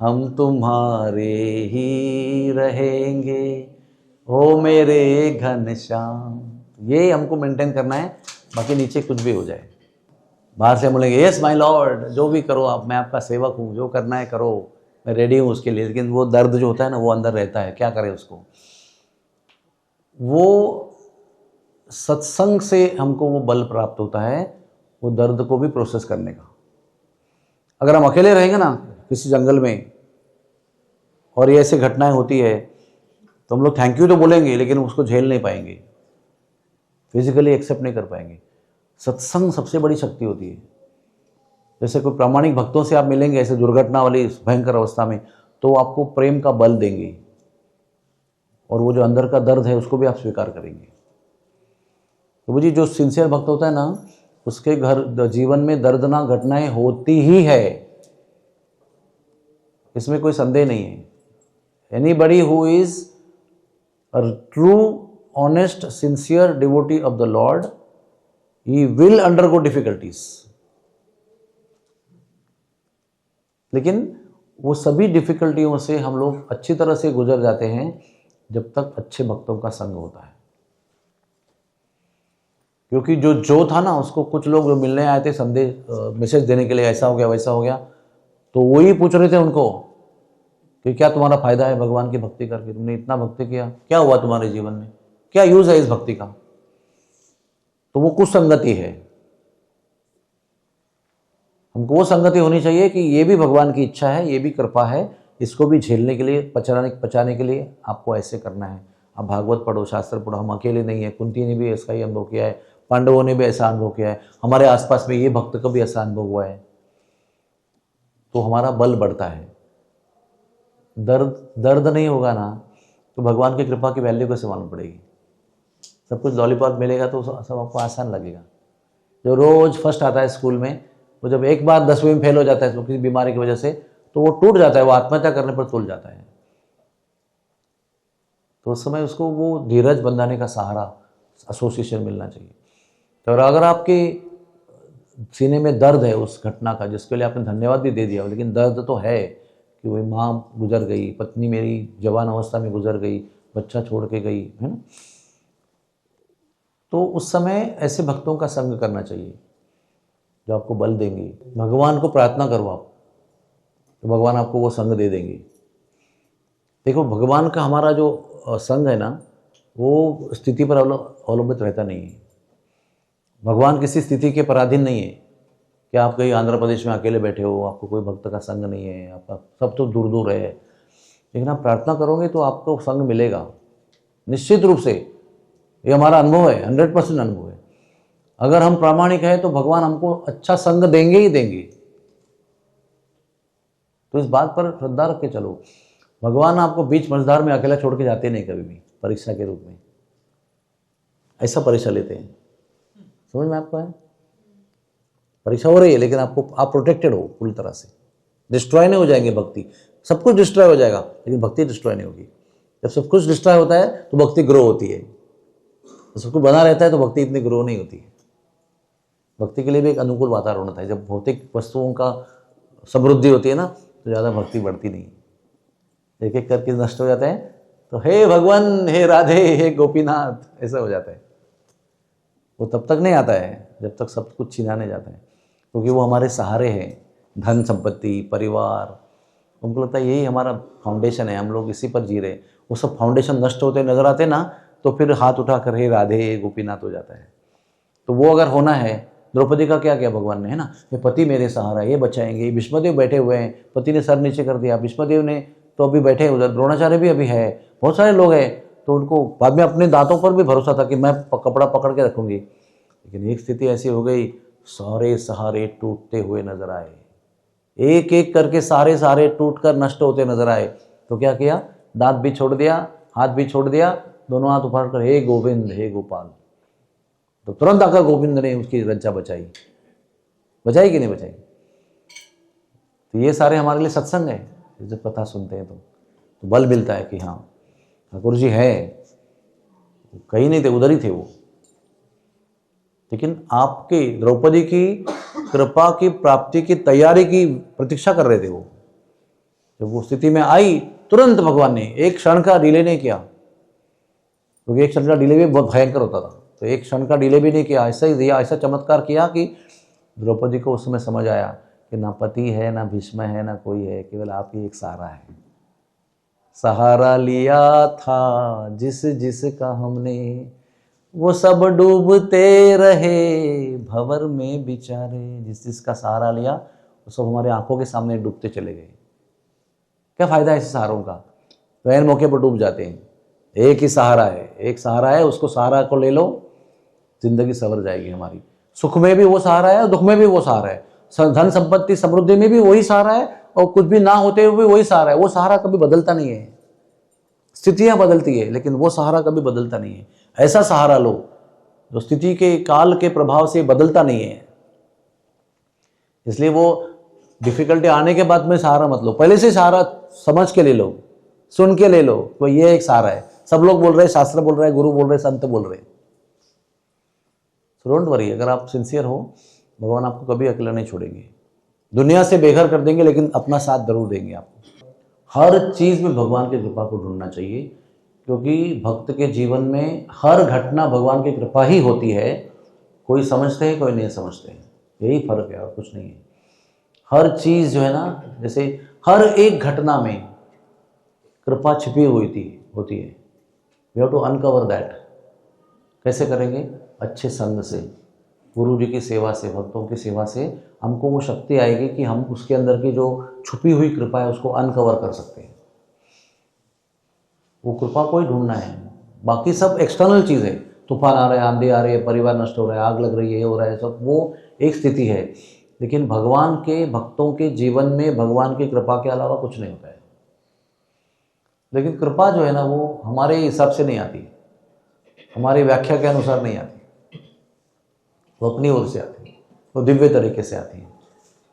हम तुम्हारे ही रहेंगे, ओ मेरे घनश्याम। ये हमको मेंटेन करना है, बाकी नीचे कुछ भी हो जाए। बाहर से हम बोलेंगे यस माय लॉर्ड, जो भी करो आप, मैं आपका सेवक हूँ, जो करना है करो, मैं रेडी हूँ उसके लिए, लेकिन वो दर्द जो होता है ना, वो अंदर रहता है, क्या करें उसको। वो सत्संग से हमको वो बल प्राप्त होता है, वो दर्द को भी प्रोसेस करने का। अगर हम अकेले रहेंगे ना किसी जंगल में और ये ऐसे घटनाएं होती है, तो हम लोग थैंक यू तो बोलेंगे, लेकिन उसको झेल नहीं पाएंगे, फिजिकली एक्सेप्ट नहीं कर पाएंगे। सत्संग सबसे बड़ी शक्ति होती है। जैसे कोई प्रामाणिक भक्तों से आप मिलेंगे ऐसे दुर्घटना वाली भयंकर अवस्था में, तो आपको प्रेम का बल देंगे, और वो जो अंदर का दर्द है उसको भी आप स्वीकार करेंगे। तो वो जी जो सिंसियर भक्त होता है ना, उसके घर जीवन में दर्दनाक घटनाएं होती ही है, इसमें कोई संदेह नहीं है। Anybody who is a true honest sincere devotee of the Lord, he will undergo difficulties. लेकिन वो सभी डिफिकल्टियों से हम लोग अच्छी तरह से गुजर जाते हैं जब तक अच्छे भक्तों का संग होता है। क्योंकि जो था ना, उसको कुछ लोग जो मिलने आए थे संदेश मैसेज देने के लिए, ऐसा हो गया वैसा हो गया, तो वही पूछ रहे थे उनको कि क्या तुम्हारा फायदा है भगवान की भक्ति करके, तुमने इतना भक्ति किया, क्या हुआ तुम्हारे जीवन में, क्या यूज है इस भक्ति का। तो वो कुछ संगति है। हमको वो संगति होनी चाहिए कि ये भी भगवान की इच्छा है, ये भी कृपा है, इसको भी झेलने के लिए, पचाने के लिए आपको ऐसे करना है। आप भागवत पढ़ो, शास्त्र पढ़ो, हम अकेले नहीं है। कुंती ने भी ऐसा ही अनुभव किया है, पांडवों ने भी ऐसा अनुभव किया है, हमारे आसपास में ये भक्त का भी ऐसा अनुभव हुआ है। तो हमारा बल बढ़ता है। दर्द नहीं होगा ना, तो भगवान की कृपा की वैल्यू कैसे मालूम पड़ेगी। सब कुछ लॉलीपॉप मिलेगा तो सब आपको आसान लगेगा। जो रोज फर्स्ट आता है स्कूल में, वो जब एक बार 10वीं में फेल हो जाता है तो किसी बीमारी की वजह से, तो वो टूट जाता है, वो आत्महत्या करने पर तुल जाता है। तो उस समय उसको वो धीरज बंधाने का सहारा, एसोसिएशन मिलना चाहिए। तो अगर आपके सीने में दर्द है उस घटना का, जिसके लिए आपने धन्यवाद भी दे दिया, लेकिन दर्द तो है कि वही माँ गुजर गई, पत्नी मेरी जवान अवस्था में गुजर गई, बच्चा छोड़ के गई, है ना। तो उस समय ऐसे भक्तों का संग करना चाहिए जो आपको बल देंगे। भगवान को प्रार्थना करो आप, तो भगवान आपको वो संग दे देंगे। देखो, भगवान का हमारा जो संग है ना, वो स्थिति पर अवलंबित रहता नहीं है। भगवान किसी स्थिति के पराधीन नहीं है। क्या आप कहीं आंध्र प्रदेश में अकेले बैठे हो, आपको कोई भक्त का संग नहीं है, आपका सब तो दूर दूर है, लेकिन आप प्रार्थना करोगे तो आपको संग मिलेगा निश्चित रूप से। ये हमारा अनुभव है, 100% अनुभव है। अगर हम प्रामाणिक हैं तो भगवान हमको अच्छा संग देंगे ही देंगे। तो इस बात पर श्रद्धा रख के चलो। भगवान आपको बीच मझधार में अकेला छोड़ के जाते नहीं कभी भी, परीक्षा के रूप में ऐसा परीक्षा लेते हैं। समझ में आपको है? परीक्षा हो रही है लेकिन आपको आप प्रोटेक्टेड हो पूरी तरह से, डिस्ट्रॉय नहीं हो जाएंगे। भक्ति सब कुछ डिस्ट्रॉय हो जाएगा लेकिन भक्ति डिस्ट्रॉय नहीं होगी। जब सब कुछ डिस्ट्रॉय होता है तो भक्ति ग्रो होती है, तो सब कुछ बना रहता है तो भक्ति इतनी ग्रो नहीं होती है। भक्ति के लिए भी एक अनुकूल वातावरण होता है। जब भौतिक वस्तुओं का समृद्धि होती है ना तो ज़्यादा भक्ति बढ़ती नहीं, एक एक करके नष्ट हो जाता है। तो हे भगवान, हे राधे, हे गोपीनाथ ऐसा हो जाता है। वो तब तक नहीं आता है जब तक सब कुछ छिनाने जाता है, क्योंकि वो हमारे सहारे हैं, धन संपत्ति, परिवार। उनको लगता है यही हमारा फाउंडेशन है, हम लोग इसी पर जी रहे। वो सब फाउंडेशन नष्ट होते नजर आते ना तो फिर हाथ उठा कर हे राधे, हे गोपीनाथ हो जाता है। तो वो अगर होना है, द्रौपदी का क्या किया भगवान ने, है ना, ये पति मेरे सहारा, ये बचाएंगे। भीष्मदेव बैठे हुए हैं, पति ने सर नीचे कर दिया, भीष्मदेव ने तो अभी बैठे हैं उधर, द्रोणाचार्य भी अभी है, बहुत सारे लोग हैं। तो उनको बाद में अपने दांतों पर भी भरोसा था कि मैं कपड़ा पकड़ के रखूंगी, लेकिन एक स्थिति ऐसी हो गई, सारे सहारे टूटते हुए नजर आए, एक एक करके सारे सहारे टूट कर नष्ट होते नजर आए। तो क्या किया, दांत भी छोड़ दिया, हाथ भी छोड़ दिया, दोनों हाथ उठाकर कर हे गोविंद, हे गोपाल। तो तुरंत आकर गोविंद ने उसकी रज्जा बचाई। बचाई कि नहीं बचाई? तो ये सारे हमारे लिए सत्संग है। जब कथा सुनते हैं तो बल मिलता है कि हाँ ठाकुर जी है, कहीं नहीं थे, उधर ही थे वो। लेकिन आपके द्रौपदी की कृपा की प्राप्ति की तैयारी की प्रतीक्षा कर रहे थे वो। जब वो स्थिति में आई तुरंत भगवान ने एक क्षण का डिले नहीं किया, क्योंकि एक क्षण का डिले भी बहुत भयंकर होता था। तो एक क्षण का डिले भी नहीं किया, ऐसा ही दिया, ऐसा चमत्कार किया कि द्रौपदी को उस समय समझ आया कि ना पति है, ना भीष्म है, ना कोई है, केवल आप ही एक सहारा है। सहारा लिया था जिस जिसका हमने, वो सब डूबते रहे भंवर में बेचारे। जिस जिसका सहारा लिया वो सब हमारे आंखों के सामने डूबते चले गए। क्या फायदा है ऐसे सहारों का? तो ऐन मौके पर डूब जाते हैं। एक ही सहारा है, एक सहारा है, उसको सहारा को ले लो, जिंदगी संवर जाएगी हमारी। सुख में भी वो सहारा है, दुख में भी वो सहारा है, धन संपत्ति समृद्धि में भी वही सहारा है, और कुछ भी ना होते हुए भी वही सहारा है। वो सहारा कभी बदलता नहीं है, स्थितियां बदलती है लेकिन वो सहारा कभी बदलता नहीं है। ऐसा सहारा लो जो स्थिति के काल के प्रभाव से बदलता नहीं है। इसलिए वो डिफिकल्टी आने के बाद में सहारा मत लो, पहले से सहारा समझ के ले लो, सुन के ले लो। तो ये एक सहारा है, सब लोग बोल रहे, शास्त्र बोल रहे, गुरु बोल रहे, संत बोल रहे। सो डोंट वरी, अगर आप सिंसियर हो भगवान आपको कभी अकेला नहीं छोड़ेंगे। दुनिया से बेघर कर देंगे लेकिन अपना साथ जरूर देंगे आपको। हर चीज में भगवान की कृपा को ढूंढना चाहिए, क्योंकि भक्त के जीवन में हर घटना भगवान की कृपा ही होती है। कोई समझते हैं, कोई नहीं समझते हैं, यही फर्क है और कुछ नहीं है। हर चीज जो है ना, जैसे हर एक घटना में कृपा छिपी हुई होती है। We have to uncover that. कैसे करेंगे? अच्छे संग से, गुरु जी की सेवा से, भक्तों की सेवा से हमको वो शक्ति आएगी कि हम उसके अंदर की जो छुपी हुई कृपा है उसको अनकवर कर सकते हैं। वो कृपा को ही ढूंढना है, बाकी सब एक्सटर्नल चीज़ है। तूफान आ रहा है, आंधी आ रही है, परिवार नष्ट हो रहा है, आग लग रही है, ये हो रहा है, सब वो एक स्थिति है। लेकिन भगवान के भक्तों के जीवन में भगवान की कृपा के अलावा कुछ नहीं होता है। लेकिन कृपा जो है ना वो हमारे हिसाब से नहीं आती, हमारी व्याख्या के अनुसार नहीं आती, वो अपनी ओर से आती है, वो दिव्य तरीके से आती है।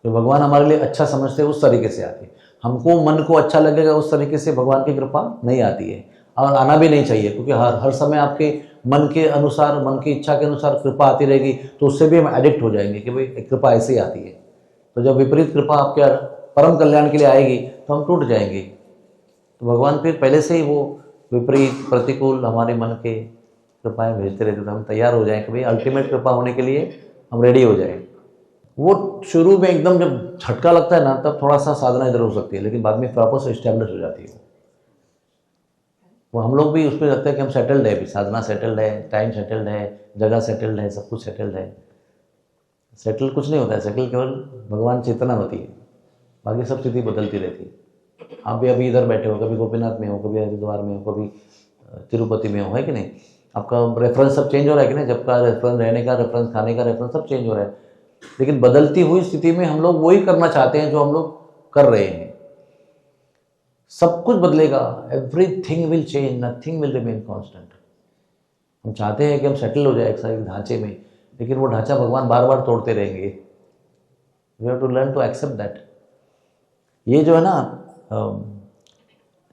जो भगवान हमारे लिए अच्छा समझते हैं उस तरीके से आती है। हमको मन को अच्छा लगेगा उस तरीके से भगवान की कृपा नहीं आती है, और आना भी नहीं चाहिए, क्योंकि हर समय आपके मन के अनुसार, मन की इच्छा के अनुसार कृपा आती रहेगी तो उससे भी हम एडिक्ट हो जाएंगे कि भाई कृपा ऐसे ही आती है। तो जब विपरीत कृपा आपके परम कल्याण के लिए आएगी तो हम टूट जाएंगे। तो भगवान फिर पहले से ही वो विपरीत प्रतिकूल हमारे मन के कृपाएं भेजते रहते, तो हम तैयार हो जाएं कि भाई अल्टीमेट कृपा होने के लिए हम रेडी हो जाएं। वो शुरू में एकदम जब झटका लगता है ना तब थोड़ा सा साधना इधर हो सकती है, लेकिन बाद में प्रॉपर से इस्टेब्लिश हो जाती है। वो हम लोग भी उस पर लगता है कि हम सेटल्ड है, भी साधना सेटल्ड है, टाइम सेटल्ड है, जगह सेटल्ड है, सब कुछ सेटल्ड है। सेटल कुछ नहीं होता है, सेटल केवल भगवान चेतना होती है, बाकी सब स्थिति बदलती रहती है। आप भी अभी इधर बैठे हो, कभी गोपीनाथ में हो, कभी हरिद्वार में हो, कभी तिरुपति में हो, है कि नहीं? आपका रेफरेंस सब चेंज हो रहा है कि नहीं? जब का रेफरेंस, रहने का रेफरेंस, खाने का रेफरेंस सब चेंज हो रहा है। लेकिन बदलती हुई स्थिति में हम लोग वही करना चाहते हैं जो हम लोग कर रहे हैं। सब कुछ बदलेगा, everything will change, nothing will remain constant. हम चाहते हैं कि हम सेटल हो जाए एक सारे ढांचे में, लेकिन वो ढांचा भगवान बार बार तोड़ते रहेंगे। We have to learn to accept that. ये जो है ना,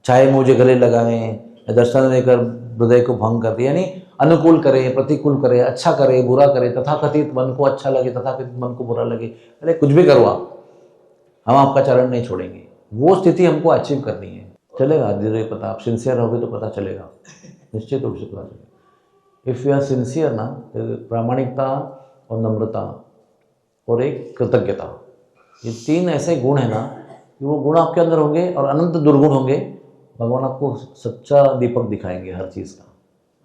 चाहे मुझे गले लगाएं, दर्शन देकर हृदय को भंग कर दिया, यानी अनुकूल करे, प्रतिकूल करे, अच्छा करे, बुरा करे, तथाकथित मन को अच्छा लगे, तथाकथित मन को बुरा लगे, अरे कुछ भी करो आप, हम आपका चरण नहीं छोड़ेंगे। वो स्थिति हमको अचीव करनी है। चलेगा धीरे पता, आप सिंसियर रहोगे तो पता चलेगा, निश्चित रूप से पता चलेगा। इफ़ यू आर सिंसियर ना, प्रामाणिकता और नम्रता और एक कृतज्ञता, ये तीन ऐसे गुण हैं ना कि वो गुण आपके अंदर होंगे और अनंत दुर्गुण होंगे, भगवान आपको सच्चा दीपक दिखाएंगे, हर चीज़ का,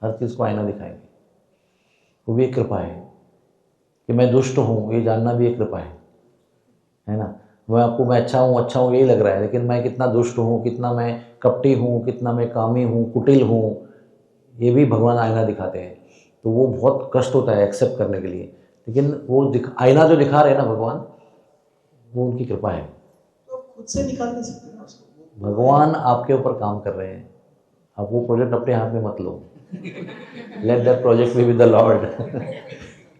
हर चीज़ को आईना दिखाएंगे। वो भी एक कृपा है कि मैं दुष्ट हूँ, ये जानना भी एक कृपा है ना? मैं आपको मैं अच्छा हूँ यही लग रहा है, लेकिन मैं कितना दुष्ट हूँ, कितना मैं कपटी हूँ, कितना मैं कामी हूँ, कुटिल हूँ, ये भी भगवान आईना दिखाते हैं। तो वो बहुत कष्ट होता है एक्सेप्ट करने के लिए, लेकिन वो आईना जो दिखा रहे हैं ना भगवान, वो उनकी कृपा है। तो खुद से निकाल नहीं सकते ना उसको, भगवान आपके ऊपर काम कर रहे हैं, आप वो प्रोजेक्ट अपने हाथ में मत लो। Let that project be with the Lord.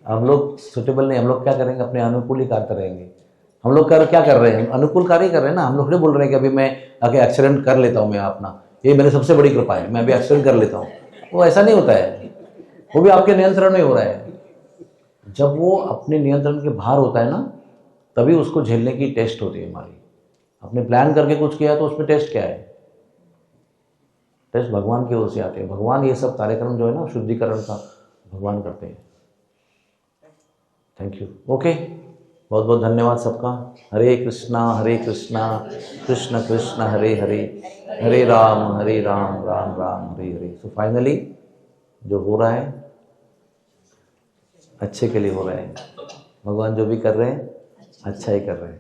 हम लोग सुटेबल नहीं, हम लोग क्या करेंगे, अपने अनुकूल ही कार्य रहेंगे। हम लोग क्या कर रहे हैं, अनुकूल कार्य कर रहे हैं ना। हम लोग नहीं बोल रहे हैं कि अभी मैं आके एक्सीडेंट कर लेता हूँ, मैं अपना, ये मेरी सबसे बड़ी कृपा है, मैं अभी एक्सीडेंट कर लेता हूँ। वो ऐसा नहीं होता है, वो भी आपके नियंत्रण में हो रहा है। जब वो अपने नियंत्रण के बाहर होता है ना, तभी उसको झेलने की टेस्ट होती है हमारी। आपने प्लान करके कुछ किया तो उसमें टेस्ट क्या है? टेस्ट भगवान की ओर से आते हैं। भगवान ये सब कार्यक्रम जो है ना शुद्धिकरण का, भगवान करते हैं। Thank you. ओके, बहुत बहुत धन्यवाद सबका। हरे कृष्णा कृष्ण कृष्ण हरे हरे, हरे राम राम राम हरे हरे। सो फाइनली जो हो रहा है अच्छे के लिए हो रहा है। भगवान जो भी कर रहे हैं अच्छा ही कर रहे हैं।